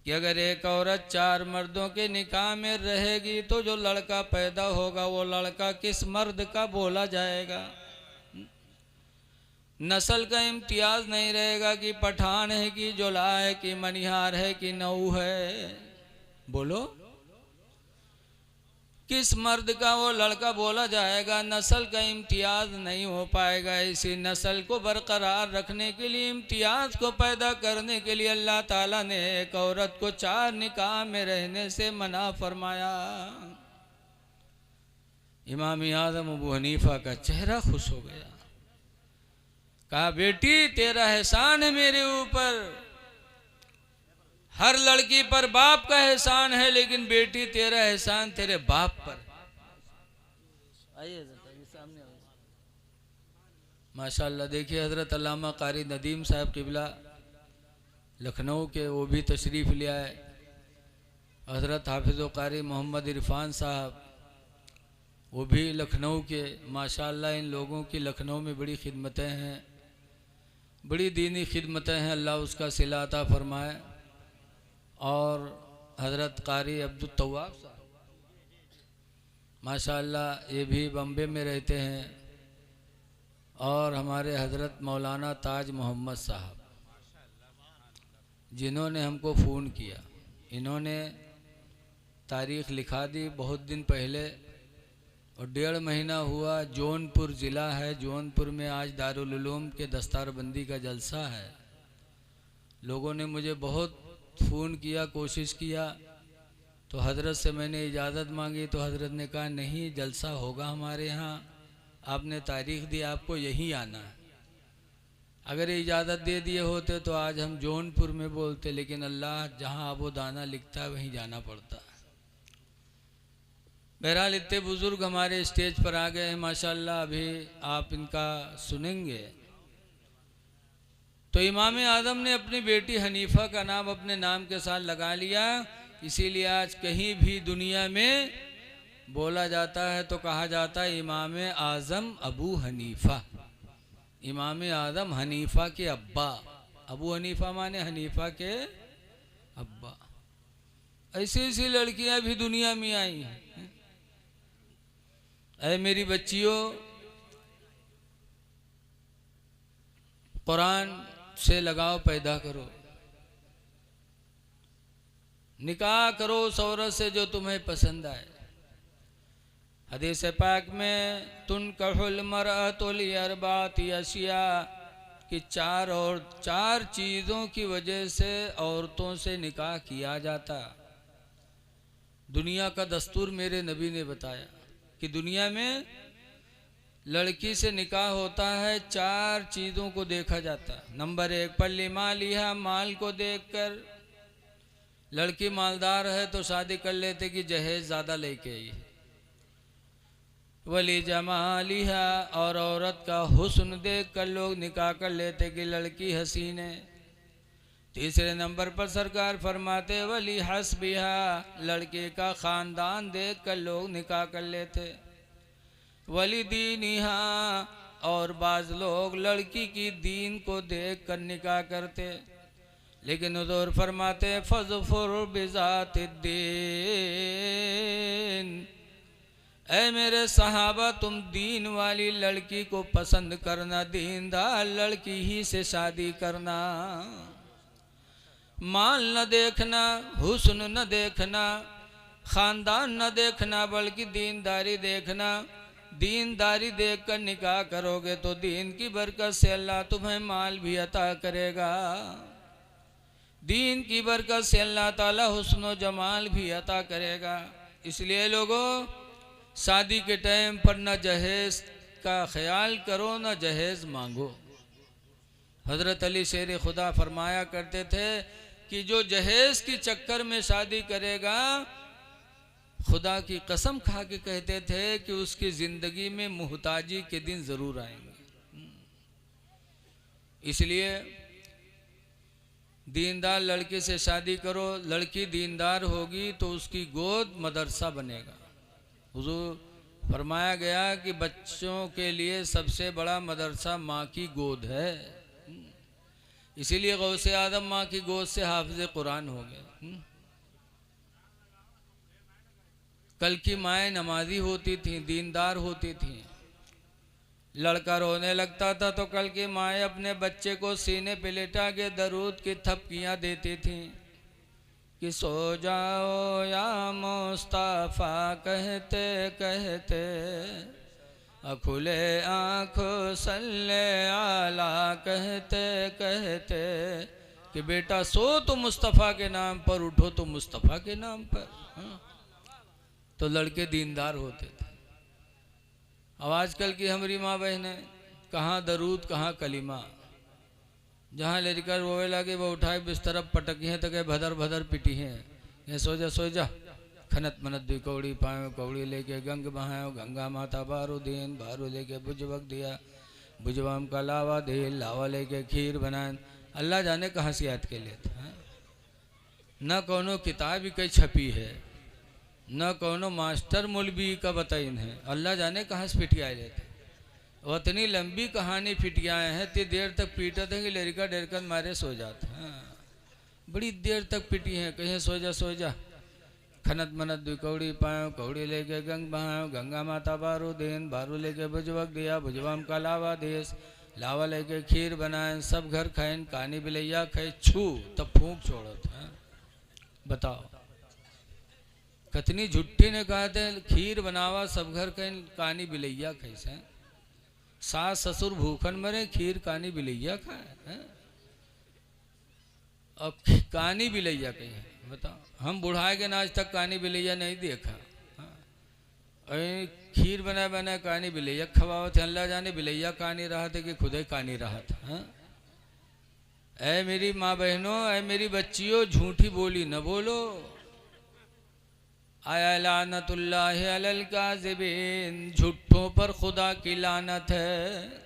कि अगर एक औरत 4 मर्दों के निकाह में रहेगी तो जो लड़का पैदा होगा वो लड़का किस मर्द का बोला जाएगा। नस्ल का इम्तियाज नहीं रहेगा कि पठान है कि जोला है कि मनिहार है कि नऊ है। बोलो किस मर्द का वो लड़का बोला जाएगा। नस्ल का इम्तियाज नहीं हो पाएगा। इसी नस्ल को बरकरार रखने के लिए, इम्तियाज को पैदा करने के लिए अल्लाह ताला ने एक औरत को 4 निकाह में रहने से मना फरमाया। इमाम आज़म अबू हनीफा का चेहरा खुश हो गया। कहा बेटी तेरा एहसान है मेरे ऊपर। हर लड़की पर बाप का एहसान है, लेकिन बेटी तेरा एहसान तेरे बाप पर। आइए सामने माशाअल्लाह। देखिए हजरत अल्लामा कारी नदीम साहब किबला लखनऊ के, वो भी तशरीफ़ ले आए। हजरत हाफिज़ कारी मोहम्मद इरफान साहब वो भी लखनऊ के। माशाअल्लाह इन लोगों की लखनऊ में बड़ी खिदमतें हैं, बड़ी दीनी खिदमतें हैं। अल्लाह उसका सिला अता फरमाए। और हज़रत कारी अब्दुल तव्वाब साहब माशाअल्लाह ये भी बम्बे में रहते हैं। और हमारे हज़रत मौलाना ताज मोहम्मद साहब जिन्होंने हमको फ़ोन किया, इन्होंने तारीख़ लिखा दी बहुत दिन पहले और 1.5 महीना हुआ। जौनपुर ज़िला है, जौनपुर में आज दारुल उलूम के दस्तारबंदी का जलसा है। लोगों ने मुझे बहुत फ़ोन किया, कोशिश किया, तो हज़रत से मैंने इजाज़त मांगी तो हज़रत ने कहा नहीं जलसा होगा हमारे यहाँ, आपने तारीख़ दी, आपको यहीं आना है। अगर इजाज़त दे दिए होते तो आज हम जौनपुर में बोलते, लेकिन अल्लाह जहाँ आबो दाना लिखता है वहीं जाना पड़ता है। बहरहाल इतने बुज़ुर्ग हमारे स्टेज पर आ गए हैं माशाअल्लाह। अभी आप इनका सुनेंगे। तो इमाम आज़म ने अपनी बेटी हनीफ़ा का नाम अपने नाम के साथ लगा लिया। इसीलिए आज कहीं भी दुनिया में बोला जाता है तो कहा जाता है इमाम आज़म अबू हनीफ़ा। इमाम आज़म हनीफ़ा के अब्बा। अबू हनीफ़ा माने हनीफ़ा के अब्बा। ऐसी ऐसी लड़कियां भी दुनिया में आई हैं। ऐ मेरी बच्चियों, कुरान से लगाव पैदा करो, निकाह करो उस औरत से जो तुम्हें पसंद आए। हदीस पाक में तुनकहुल मरअतु लिअरबाति अशिया कि 4 चीज़ों की वजह से औरतों से निकाह किया जाता। दुनिया का दस्तूर मेरे नबी ने बताया कि दुनिया में लड़की से निकाह होता है 4 चीज़ों को देखा जाता है। नंबर 1 पल्ली मालिहा, माल को देखकर। लड़की मालदार है तो शादी कर लेते कि जहेज ज़्यादा लेके आई। वली जमालिहा, और औरत का हुस्न देख कर लोग निकाह कर लेते कि लड़की हसीन है। तीसरे नंबर पर सरकार फरमाते वली हस्बिहा, लड़के का ख़ानदान देख कर लोग निकाह कर लेते। वली दीनिहा, और बाज़ लोग लड़की की दीन को देख कर निकाह करते। लेकिन हुज़ूर फरमाते फ़ज़फ़ुर बिज़ातिद्दीन, ऐ मेरे सहाबा तुम दीन वाली लड़की को पसंद करना, दीनदार लड़की ही से शादी करना। माल न देखना, हुस्न न देखना, ख़ानदान न देखना, बल्कि दीनदारी देखना। दीनदारी देखकर निकाह करोगे तो दीन की बरकत से अल्लाह तुम्हें माल भी अता करेगा। दीन की बरकत से अल्लाह ताला हुस्न जमाल भी अता करेगा। इसलिए लोगों, शादी के टाइम पर न जहेज का ख्याल करो न जहेज मांगो। हज़रत अली शेर खुदा फरमाया करते थे कि जो जहेज की चक्कर में शादी करेगा, खुदा की कसम खा के कहते थे कि उसकी ज़िंदगी में मुहताजी के दिन ज़रूर आएंगे। इसलिए दीनदार लड़के से शादी करो। लड़की दीनदार होगी तो उसकी गोद मदरसा बनेगा। हुजूर फरमाया गया कि बच्चों के लिए सबसे बड़ा मदरसा माँ की गोद है। इसीलिए गौसे आदम माँ की गोद से हाफिज कुरान हो गए। कल की माएँ नमाजी होती थीं, दीनदार होती थीं। लड़का रोने लगता था तो कल की माएँ अपने बच्चे को सीने पे लेटा के दरूद की थपकियाँ देती थीं कि सो जाओ या मुस्तफ़ा कहते कहते, खुले आँख सल्ले आला कहते कहते, कि बेटा सो तो मुस्तफ़ा के नाम पर, उठो तो मुस्तफ़ा के नाम पर। हाँ? तो लड़के दीनदार होते थे। अब आजकल की हमारी माँ बहनें कहाँ दरूद कहाँ कलीमा, जहाँ लेकर रोवे लगे वो उठाए बिस्तर पटकी हैं तो के भदर भदर पिटी हैं। ये सो जा खनत मनत दी कौड़ी पायो कौड़ी लेके गंग बहायो गंगा माता बारू दीन बारू लेके बुझवक दिया बुझवाम का लावा दे लावा लेके खीर बनाए। अल्लाह जाने कहाँ से याद के लिए था। न कोनो किताब ही कहीं छपी है, न कोनो मास्टर मौलवी का बताइन है। अल्लाह जाने कहाँ से फिटियाए लेते। उतनी लंबी कहानी फिटियाए हैं, इतनी देर तक पीटा थे कि लड़का डरकर मारे सो जाता। हाँ, बड़ी देर तक पिटी हैं, कहीं सो जा खनत मनत दुई कौड़ी पायो कौड़ी लेके गंग बहायो गंगा माता बारू देन बारू लेके बुझवक दिया बुझवाम का लावा देश लावा लेके खीर बनाए। सब घर खाइन कहानी बिलैया खाए छू तब फूंक छोड़त है। बताओ कतनी झुट्टी ने कहा थे खीर बनावा सब घर खाइन कहानी बिलैया कैसे। सास ससुर भूखन मरे खीर कहानी बिलैया खाए। अब कहानी बिलैया कही है बताओ। हम बुढ़ाए के आज तक कहानी बिलैया नहीं देखा। खीर बनाए बनाए कहानी बिलैया खवावत है। अल्लाह जाने बिलैया कहानी रहा था कि खुद ही कहानी रहा था। ऐ मेरी माँ बहनों, ऐ मेरी बच्चियों, झूठी बोली न बोलो। आया लानतुल्लाहि अलल काज़िबीन, झूठों पर खुदा की लानत है।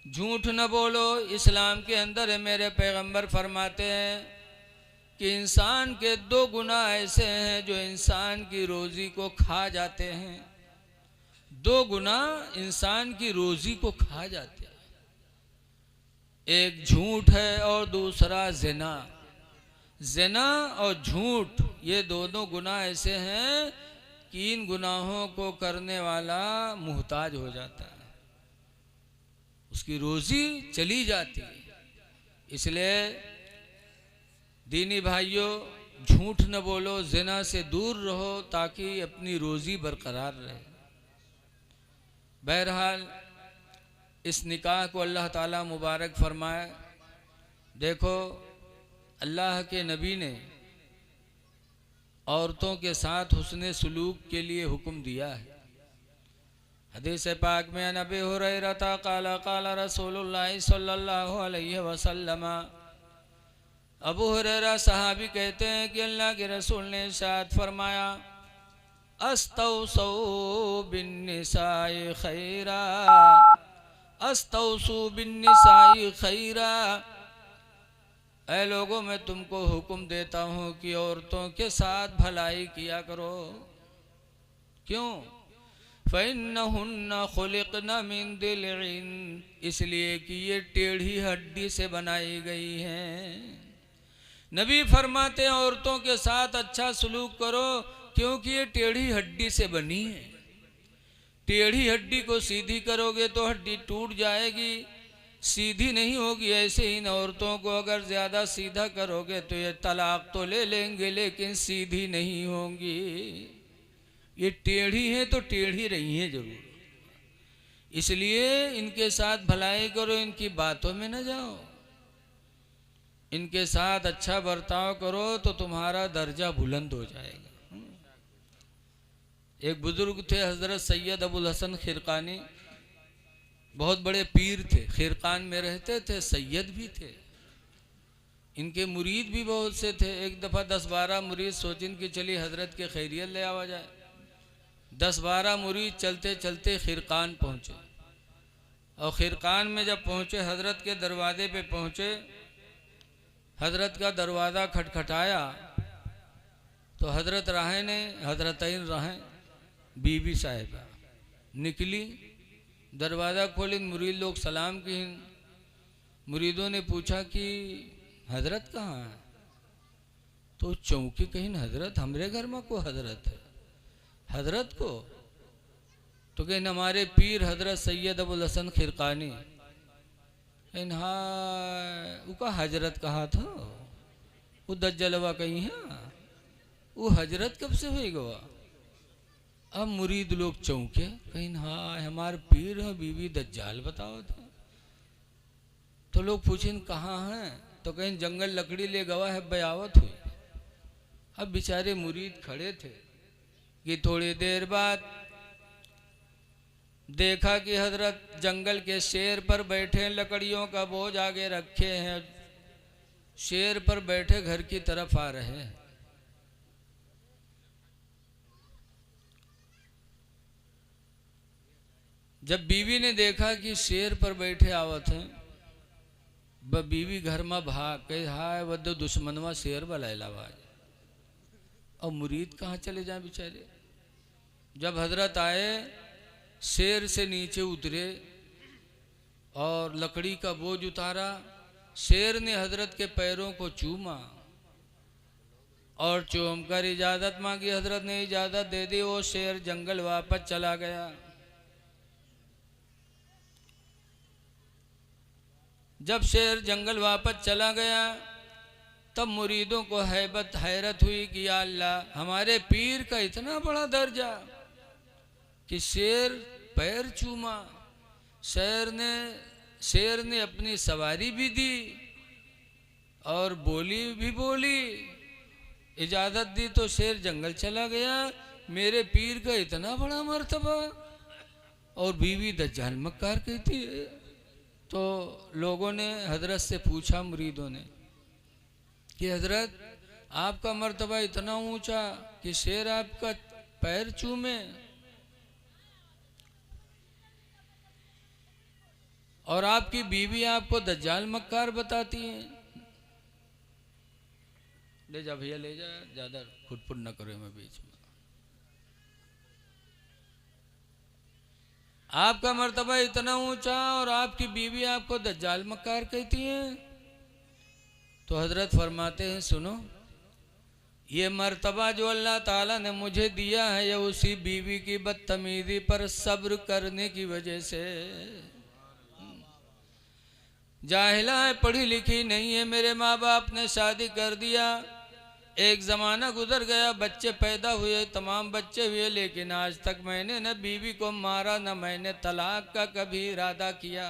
झूठ न बोलो। इस्लाम के अंदर है, मेरे पैगंबर फरमाते हैं कि इंसान के दो गुनाह ऐसे हैं जो इंसान की रोजी को खा जाते हैं। दो गुनाह इंसान की रोजी को खा जाते हैं। एक झूठ है और दूसरा ज़िना। ज़िना और झूठ ये दोनों गुनाह ऐसे हैं कि इन गुनाहों को करने वाला मुहताज हो जाता है, उसकी रोजी चली जाती है। इसलिए दीनी भाइयों, झूठ न बोलो, ज़िना से दूर रहो ताकि अपनी रोजी बरकरार रहे। बहरहाल इस निकाह को अल्लाह ताला मुबारक फरमाए। देखो अल्लाह के नबी ने औरतों के साथ हुस्ने सलूक के लिए हुक्म दिया है। हदीस पाक में नबी हुरैरा क़ाला क़ाला रसूलुल्लाह सल्लल्लाहु अलैहि वसल्लम, अबू हुरैरा सहाबी कहते हैं कि अल्लाह के रसूल ने इरशाद फरमाया, अस्तौसू बिन्निसाई खैरा, अस्तौसू बिन्निसाई खैरा। ऐ लोगों, मैं तुमको हुक्म देता हूँ कि औरतों के साथ भलाई किया करो। क्यों? फ़इन्नहुन्ना खुलिक़ना मिन दिलइन, इसलिए कि ये टेढ़ी हड्डी से बनाई गई हैं। नबी फरमाते हैं औरतों के साथ अच्छा सलूक करो क्योंकि ये टेढ़ी हड्डी से बनी है। टेढ़ी हड्डी को सीधी करोगे तो हड्डी टूट जाएगी, सीधी नहीं होगी। ऐसे इन औरतों को अगर ज़्यादा सीधा करोगे तो ये तलाक तो ले लेंगे लेकिन सीधी नहीं होंगी। ये टेढ़ी है तो टेढ़ी रही है जरूर, इसलिए इनके साथ भलाई करो, इनकी बातों में न जाओ, इनके साथ अच्छा बर्ताव करो तो तुम्हारा दर्जा बुलंद हो जाएगा। एक बुजुर्ग थे हजरत सैयद अबुल हसन खिरकानी, बहुत बड़े पीर थे, खिरकान में रहते थे, सैयद भी थे। इनके मुरीद भी बहुत से थे। एक दफ़ा 10-12 मुरीद सोचिन कि चलिए हजरत के खैरियत ले आवा जाए। 10-12 मुरीद चलते चलते खिरकान पहुँचे और खिरकान में जब पहुँचे, हजरत के दरवाजे पे पहुँचे, हजरत का दरवाज़ा खटखटाया तो हजरत राहे ने, हजरतैन राहे बीबी साहिबा निकली, दरवाज़ा खोली, मुरीद लोग सलाम की, मुरीदों ने पूछा कि हजरत कहाँ है? तो चौंकी, कहीं हजरत हमरे घर में को हजरत है, हजरत को? तो कहीं हमारे पीर हजरत सैयद अबुल हसन खिरकानी। उका हजरत कहा था, वो दज्जलवा कहीं है, वो हजरत कब से हो गवा? अब मुरीद लोग चौंके, कहीं हाँ हमारे पीर है बीबी दज्जाल बताओ था। तो लोग पूछें कहाँ हैं? तो कहीं जंगल लकड़ी ले गवा है, बयावत हुई। अब बेचारे मुरीद खड़े थे कि थोड़ी देर बाद देखा कि हजरत जंगल के शेर पर बैठे, लकड़ियों का बोझ आगे रखे हैं, शेर पर बैठे घर की तरफ आ रहे हैं। जब बीवी ने देखा कि शेर पर बैठे आवत हैं, ब बीवी घर में भाग के हाय वह दुश्मनवा शेर बलाइलावाज। और मुरीद कहाँ चले जाए बेचारे? जब हजरत आए, शेर से नीचे उतरे और लकड़ी का बोझ उतारा। शेर ने हजरत के पैरों को चूमा और चूम कर इजाजत मांगी। हजरत ने इजाजत दे दी, वो शेर जंगल वापस चला गया। जब शेर जंगल वापस चला गया तब मुरीदों को हैरत हुई कि या अल्लाह, हमारे पीर का इतना बड़ा दर्जा कि शेर पैर चूमा। शेर ने अपनी सवारी भी दी और बोली भी बोली, इजाजत दी तो शेर जंगल चला गया। मेरे पीर का इतना बड़ा मर्तबा, और बीवी दज्जाल मक्कार कहती है। तो लोगों ने हजरत से पूछा, मुरीदों ने, कि हजरत आपका मर्तबा इतना ऊंचा कि शेर आपका पैर चूमे, और आपकी बीवी आपको दज्जाल मक्कार बताती है। ले जा भैया ले जा, ज्यादा खुटपुट न करो मैं बीच में। आपका मर्तबा इतना ऊंचा और आपकी बीवी आपको दज्जाल मक्कार कहती है। तो हजरत फरमाते हैं, सुनो, ये मर्तबा जो अल्लाह ताला ने मुझे दिया है, ये उसी बीवी की बदतमीजी पर सब्र करने की वजह से। जाहिला है, पढ़ी लिखी नहीं है, मेरे माँ बाप ने शादी कर दिया, एक ज़माना गुजर गया, बच्चे पैदा हुए, तमाम बच्चे हुए, लेकिन आज तक मैंने न बीवी को मारा, न मैंने तलाक का कभी इरादा किया।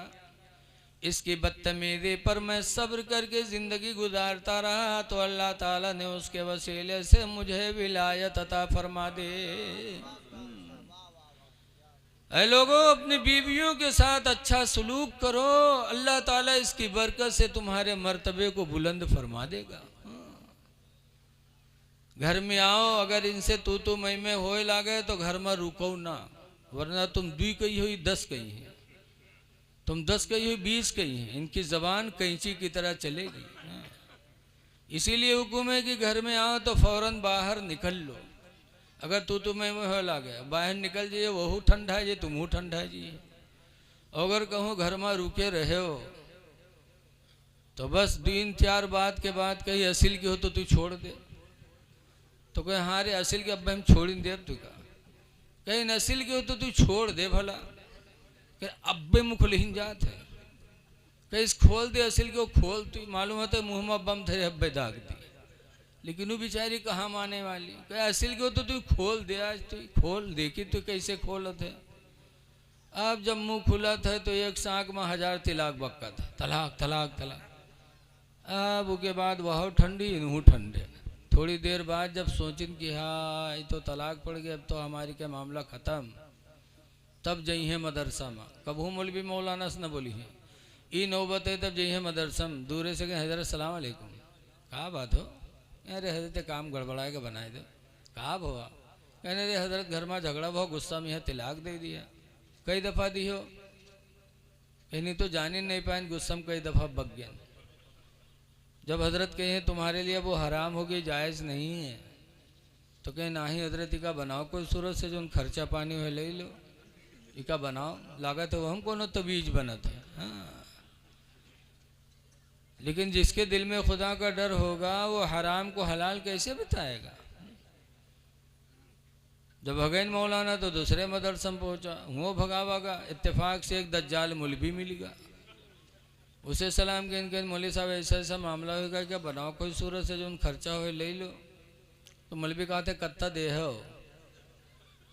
इसकी बदतमीजी पर मैं सब्र करके ज़िंदगी गुजारता रहा, तो अल्लाह ताला ने उसके वसीले से मुझे विलायत अता फरमा दे। ऐ लोगों, अपनी बीवियों के साथ अच्छा सलूक करो, अल्लाह ताला इसकी बरकत से तुम्हारे मर्तबे को बुलंद फरमा देगा। घर में आओ, अगर इनसे तू मैं होए लागे तो घर में रुको ना, वरना तुम 2 कही हुई 10 कही है, तुम 10 कही हुई 20 कही है। इनकी जबान कैंची की तरह चलेगी। इसीलिए हुक्म है कि घर में आओ तो फौरन बाहर निकल लो। अगर तू मैं हो लागे, बाहर निकल जाइए, वह ठंडा है जी, तुम ठंडा जी। अगर कहूँ घर में रुके रहे हो तो बस 3-4 बात के बाद कहीं असिल की हो तो तू छोड़ दे। तो कहीं हाँ रे असिल के अब्बा हम छोड़ दे, तू का कहीं नसिल की हो तो तू छोड़ दे भला, कहीं अब्बे मुख लिहिन जात है, कहीं खोल दे असिल को, खोल तू मालूम होता है मुँह में बम थे अब्बे दाग दी, लेकिन वो बेचारी कहाँ माने वाली। कहीं असिल की हो तो तू खोल दे, आज तू खोल देखी तू कैसे खोलत है। अब जब मुँह खुला था तो एक सांक में 1000 तिलाक बक्का था, तलाक तलाक तलाक। अब उसके बाद वह ठंडी इनहू ठंडे। थोड़ी देर बाद जब सोचिन कि हाँ ये तो तलाक पड़ गया, अब तो हमारी क्या मामला ख़त्म, तब जई है मदरसा में। कबू मौलवी मौलाना से न बोली है, ये नौबत है तब जई है मदरसा में। दूरे से कहें हजरत सलाम अलैकुम, कहा बात हो? अरे हजरत काम गड़बड़ा के बनाए दे, कहा हुआ? कहने रे हजरत घर में झगड़ा बहुत गुस्सा में है, तिलाक दे दिया। कई दफ़ा दी हो? कहनी तो जान ही नहीं पाए, गुस्सा में कई दफ़ा बक गया। जब हजरत कहें तुम्हारे लिए वो हराम होगी, जायज़ नहीं है, तो कहें ना ही हजरत इका बनाओ कोई सूरत से जो खर्चा पानी हो ले लो, इका बनाओ, लागत है वो हम कोनो तवीज बनत है। हाँ लेकिन जिसके दिल में खुदा का डर होगा वो हराम को हलाल कैसे बताएगा। जब भगैन मौलाना तो दूसरे मदरसम पहुंचा, वो भगावागा, इत्तेफाक से एक दज्जाल मौलवी मिलेगा, उसे सलाम के इनके मौलवी साहब ऐसा ऐसा मामला होगा, क्या बनाओ कोई सूरत से जो उन खर्चा हो ले लो। तो मौलवी कहा थे कत्ता दे हो,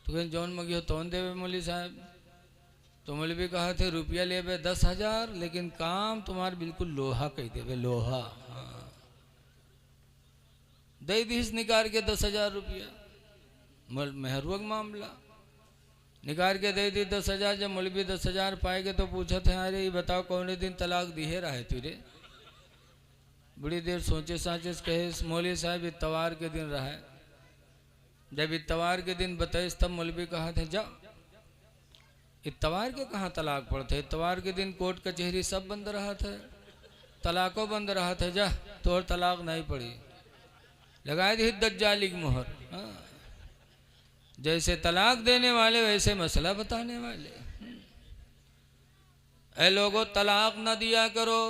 तो कहीं जौन मगियो तौन देवे मौलवी साहब। तो मौलवी कहा थे रुपया ले 10,000, लेकिन काम तुम्हारे बिल्कुल लोहा कही देवे, लोहा। हाँ दे दीस निकाल के 10,000 रुपया, मेहरुआ मामला निकाल के दे दी 10,000। जब मौलवी 10,000 पाएगे तो पूछा थे अरे ये बताओ कौन दिन तलाक दिए रहा है तुरे। बड़ी देर सोचे साचे कहे मौलवी साहब इतवार के दिन रहा है। जब इतवार के दिन बताए तब मौलवी कहा थे जा इतवार के कहाँ तलाक पड़ते, इतवार के दिन कोर्ट कचहरी सब बंद रहा था, तलाकों बंद रहा था, जा तो और तलाक नहीं पड़ी, लगा दी दज्जाली की मोहर। हाँ जैसे तलाक देने वाले वैसे मसला बताने वाले। ऐ लोगों तलाक न दिया करो,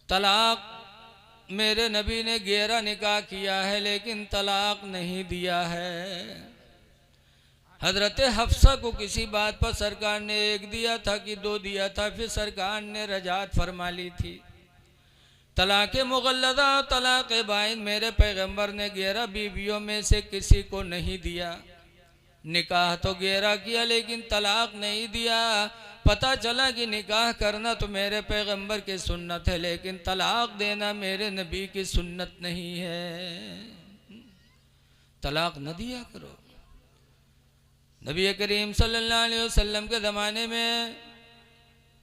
तलाक मेरे नबी ने 11 निकाह किया है लेकिन तलाक नहीं दिया है। हजरत हफ्सा को किसी बात पर सरकार ने 1 दिया था कि 2 दिया था, फिर सरकार ने रजात फरमा ली थी। तलाक़ मुग़ल्लज़ा तलाक़ बाइन मेरे पैगंबर ने 11 बीवियों में से किसी को नहीं दिया। निकाह तो 11 किया लेकिन तलाक नहीं दिया। पता चला कि निकाह करना तो मेरे पैगंबर की सुन्नत है लेकिन तलाक देना मेरे नबी की सुन्नत नहीं है। तलाक न दिया करो। नबी करीम सल्लल्लाहु अलैहि वसल्लम के ज़माने में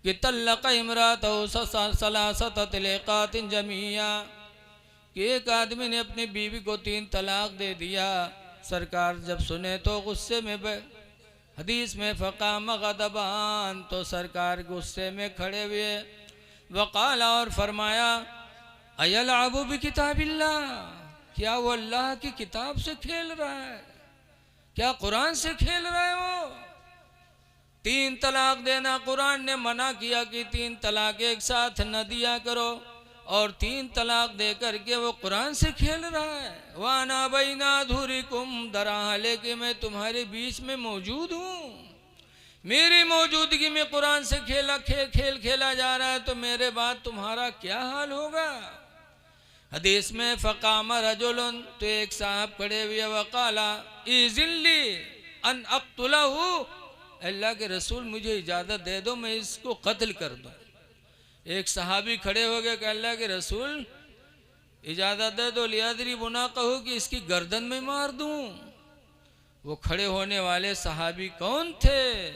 कि तल्लक़ इमरातहु सलासत तलाक़ातिन जमीया, कि एक आदमी ने अपनी बीवी को 3 तलाक दे दिया। सरकार जब सुने तो गुस्से में हदीस में फ़क़ाम ग़ज़बान, तो सरकार गुस्से में खड़े हुए। वक़ाला और फरमाया अयलअबु बिकिताबिल्लाह, क्या वो अल्लाह की किताब से खेल रहा है, क्या कुरान से खेल रहा है वो। 3 तलाक देना कुरान ने मना किया कि 3 तलाक एक साथ न दिया करो, और 3 तलाक दे करके वो कुरान से खेल रहा है। वाना बैना धुरिकुम दरा, लेकिन मैं तुम्हारे बीच में मौजूद हूँ, मेरी मौजूदगी में कुरान से खेल खेला जा रहा है, तो मेरे बाद तुम्हारा क्या हाल होगा। हदीस में फ़क़ाम रजुलन, तो एक साहब खड़े हुए, वक़ाला इज़िल्ली अन अक़्तुलहु, अल्लाह के रसूल मुझे इजाज़त दे दो मैं इसको कत्ल कर दूँ। एक सहाबी खड़े हो गए कि अल्लाह के रसूल इजाज़त दे दो, लियादरी बुना कहो कि इसकी गर्दन में मार दूँ। वो खड़े होने वाले सहाबी कौन थे?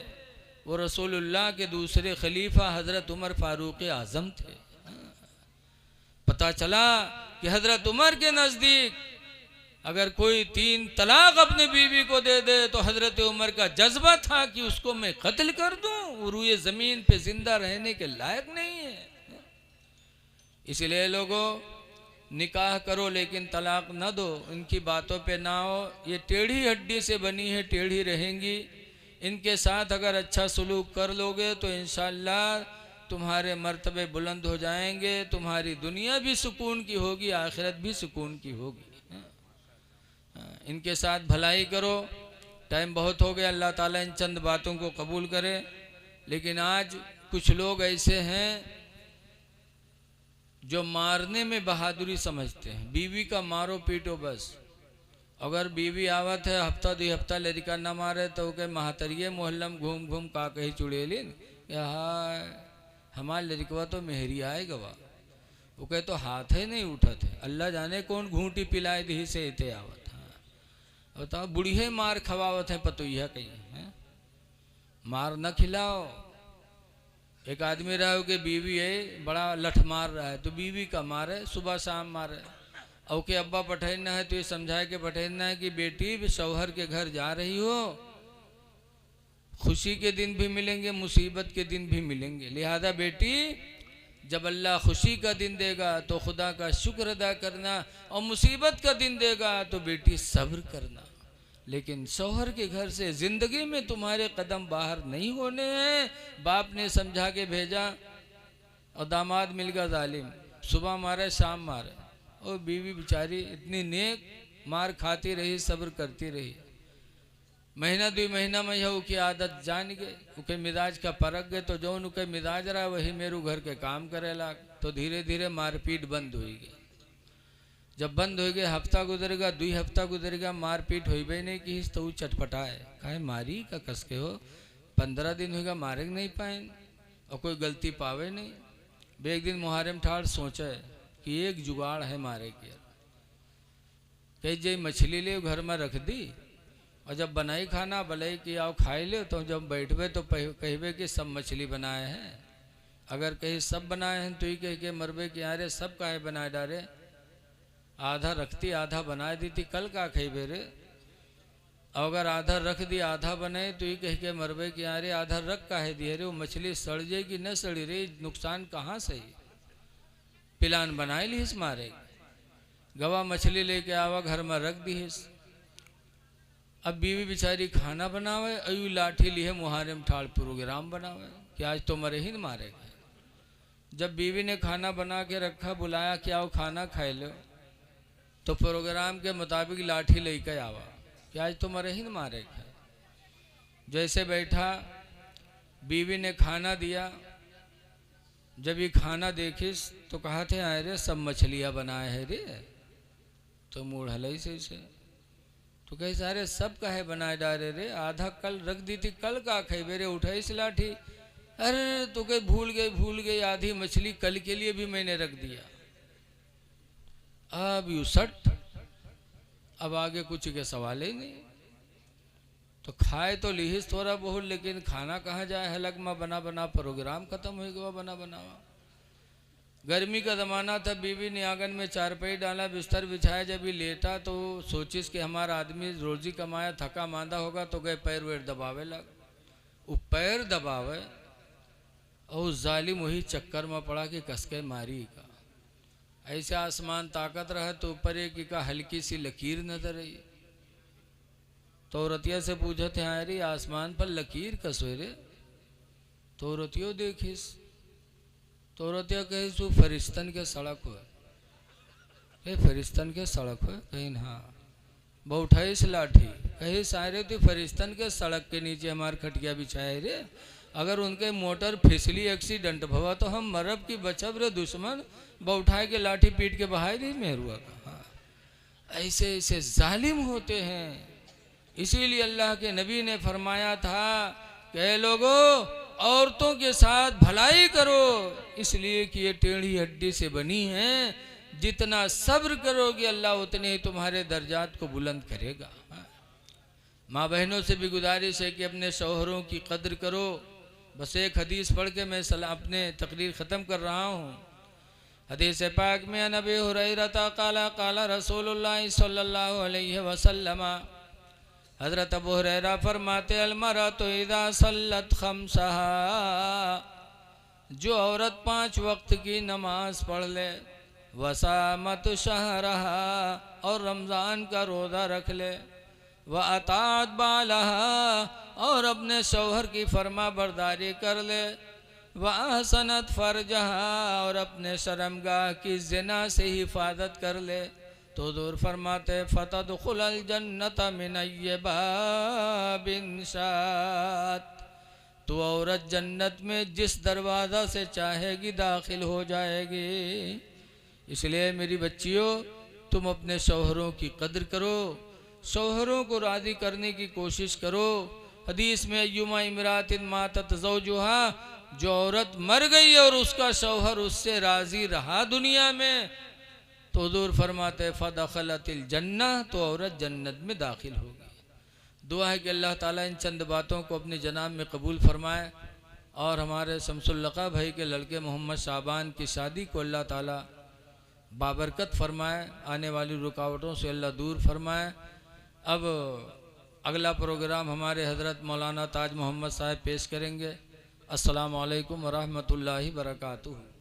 वो रसूलुल्लाह के दूसरे खलीफा हज़रत उमर फ़ारूक आज़म थे। पता चला कि हज़रत उमर के नज़दीक अगर कोई 3 तलाक अपनी बीवी को दे दे तो हज़रत उमर का जज्बा था कि उसको मैं कत्ल कर दूं, वो रूए ज़मीन पे जिंदा रहने के लायक नहीं है। इसलिए लोगों निकाह करो लेकिन तलाक न दो, इनकी बातों पे ना हो। ये टेढ़ी हड्डी से बनी है, टेढ़ी रहेंगी। इनके साथ अगर अच्छा सलूक कर लोगे तो इंशाअल्लाह तुम्हारे मर्तबे बुलंद हो जाएंगे, तुम्हारी दुनिया भी सुकून की होगी, आखिरत भी सुकून की होगी। इनके साथ भलाई करो। टाइम बहुत हो गया, अल्लाह ताला इन चंद बातों को कबूल करे। लेकिन आज कुछ लोग ऐसे हैं जो मारने में बहादुरी समझते हैं। बीवी का मारो पीटो बस। अगर बीवी आवत है हफ्ता 2 हफ्ता लड़का न मारे तो के महतरिये मोहल्लम घूम घूम का कही चुड़ेलिन, हाय हमार लड़कवा तो मेहरी आए गवा। वो कहे तो हाथ ही नहीं उठत है, अल्लाह जाने कौन घूंटी पिलाए दी से इते आवत। बताओ बुढ़िया मार खवावत है पतोइया कहीं है? मार न खिलाओ। एक आदमी रहा हो कि बीवी है बड़ा लठ मार रहा है तो बीवी का मारे, सुबह शाम मारे। और के अब्बा पठेना है तो ये समझाए के पठेना है कि बेटी शौहर के घर जा रही हो, खुशी के दिन भी मिलेंगे मुसीबत के दिन भी मिलेंगे, लिहाजा बेटी जब अल्लाह खुशी का दिन देगा तो खुदा का शुक्र अदा करना, और मुसीबत का दिन देगा तो बेटी सब्र करना। लेकिन शौहर के घर से ज़िंदगी में तुम्हारे कदम बाहर नहीं होने हैं। बाप ने समझा के भेजा, और दामाद मिल गया जालिम, सुबह मारे शाम मारे। और बीवी बेचारी इतनी नेक, मार खाती रही, सब्र करती रही। महीना 2 महीना में यह की आदत जान गए, उनके मिजाज का परख गए। तो जो उनके मिजाज रहा वही मेरू घर के काम करेला। तो धीरे धीरे मारपीट बंद हुई गई। जब बंद हो गए, हफ्ता गुजरेगा, 2 हफ्ता गुजरेगा, मारपीट हो ही नहीं कि तो चटपटाए काहे मारी का कसके हो। 15 दिन होगा मारे नहीं पाए और कोई गलती पावे नहीं। एक दिन मुहारम ठाड़ सोचे कि एक जुगाड़ है मारे के। कही जे मछली ले घर में रख दी और जब बनाई खाना भले कि आओ खाई ले, तो जब बैठबे तो कहबे कि सब मछली बनाए हैं। अगर कहीं सब बनाए हैं तो ही कह के मरबे कि अरे सब काहे बनाए डारे, आधा रखती आधा बना दी थी, कल का खेबे रे। अगर आधा रख दी आधा बनाए तो ही कह के मरबे कि अरे आधा रख काहे दिए रे, वो मछली सड़ जाएगी न सड़ी रे, नुकसान कहाँ से। पिलान बनाए ली इस मारे, गवा मछली लेके आवा घर में रख दी है। अब बीवी बेचारी खाना बनावे, अयू लाठी ली है मुहारम ठाड़ प्रोग्राम बनावे कि आज तो मरे ही न मारेगा। जब बीवी ने खाना बना के रखा, बुलाया कि आओ खाना खाए लो, तो प्रोग्राम के मुताबिक लाठी लेके आवा कि आज तो मरे ही न मारेगा। जैसे बैठा, बीवी ने खाना दिया। जब ये खाना देखिस तो कहा थे अरे सब मछलियाँ बनाए है रे। तो मूड हलई से तो कहे सारे सब काहे बनाए डारे रे, आधा कल रख दी थी, कल का खेबे रे, उठाई से लाठी। अरे तो कहे भूल गई आधी मछली कल के लिए भी मैंने रख दिया। अब यू सट, अब आगे कुछ के सवाल ही नहीं। तो खाए तो लिहिस थोड़ा बहुत, लेकिन खाना कहाँ जाए, हलक में बना बना प्रोग्राम खत्म हो गया बना बनावा। गर्मी का ज़माना था, बीवी ने आंगन में चारपाई डाला, बिस्तर बिछाया। जब ये लेटा तो सोचिस कि हमारा आदमी रोजी कमाया, थका मांदा होगा, तो गए पैर वैर दबावे लग। वो पैर दबावे और जालिम वही चक्कर में पड़ा कि कसके मारी का। ऐसे आसमान ताकत रहा तो ऊपर एक का हल्की सी लकीर नजर आई। तो रतिया से पूछे थे अरे आसमान पर लकीर कसोए रे। तो रतियो देखिस, तो रतिया कही सु फरिश्तन के सड़क हुए, फरिश्तन के सड़क हुए कहीं हाँ। बहुठाइस लाठी कही सारे तो फरिश्तन के सड़क के नीचे हमारे खटिया बिछाए रे। अगर उनके मोटर फिसली एक्सीडेंट भवा तो हम मरब की बचब रे दुश्मन, बहुठाए के लाठी पीट के बहाई दी मेहरुआ का। हाँ। ऐसे ऐसे जालिम होते हैं। इसीलिए अल्लाह के नबी ने फरमाया था कि लोगों औरतों के साथ भलाई करो, इसलिए कि ये टेढ़ी हड्डी से बनी हैं। जितना सब्र करोगे अल्लाह उतने ही तुम्हारे दर्जात को बुलंद करेगा। माँ बहनों से भी गुजारिश है कि अपने शौहरों की कद्र करो। बस एक हदीस पढ़ के मैं अपने तकरीर ख़त्म कर रहा हूँ। हदीस पाक में नबी हुरैरा क़ाला क़ाला रसूलुल्लाह सल्लल्लाहु अलैहि वसल्लम, हज़रत अबू हुरैरा फरमाते अलमरतु इज़ा सल्लत खम्सहा, जो औरत 5 वक्त की नमाज पढ़ ले, वसामत शहरहा, और रमज़ान का रोज़ा रख ले, व अतात बालहा, और अपने शौहर की फरमा बरदारी कर ले, व अहसनत फरजहा, और अपने शर्मगाह की ज़िना से हिफाजत कर ले, तो दूर फरमाते फतदखुलल जन्नत मिन अय्यि बाबिन शात, तो औरत जन्नत में जिस दरवाज़ा से चाहेगी दाखिल हो जाएगी। इसलिए मेरी बच्चियों, तुम अपने शौहरों की कद्र करो, शौहरों को राज़ी करने की कोशिश करो। हदीस में अय्युमा इमरातिन मातत ज़ौजुहा, जो औरत मर गई और उसका शौहर उससे राज़ी रहा दुनिया में, तो हुज़ूर फरमाते फ़दख़लतिल जन्नह, तो औरत जन्नत में दाखिल होगी। दुआ है कि अल्लाह ताला इन चंद बातों को अपने जनाब में कबूल फरमाए और हमारे शमसुल लक़ा भाई के लड़के मोहम्मद शाबान की शादी को अल्लाह ताला बाबरकत फरमाए, आने वाली रुकावटों से अल्लाह दूर फरमाए। अब अगला प्रोग्राम हमारे हज़रत मौलाना ताज मोहम्मद साहब पेश करेंगे। अस्सलामु अलैकुम व रहमतुल्लाहि व बरकातुहू।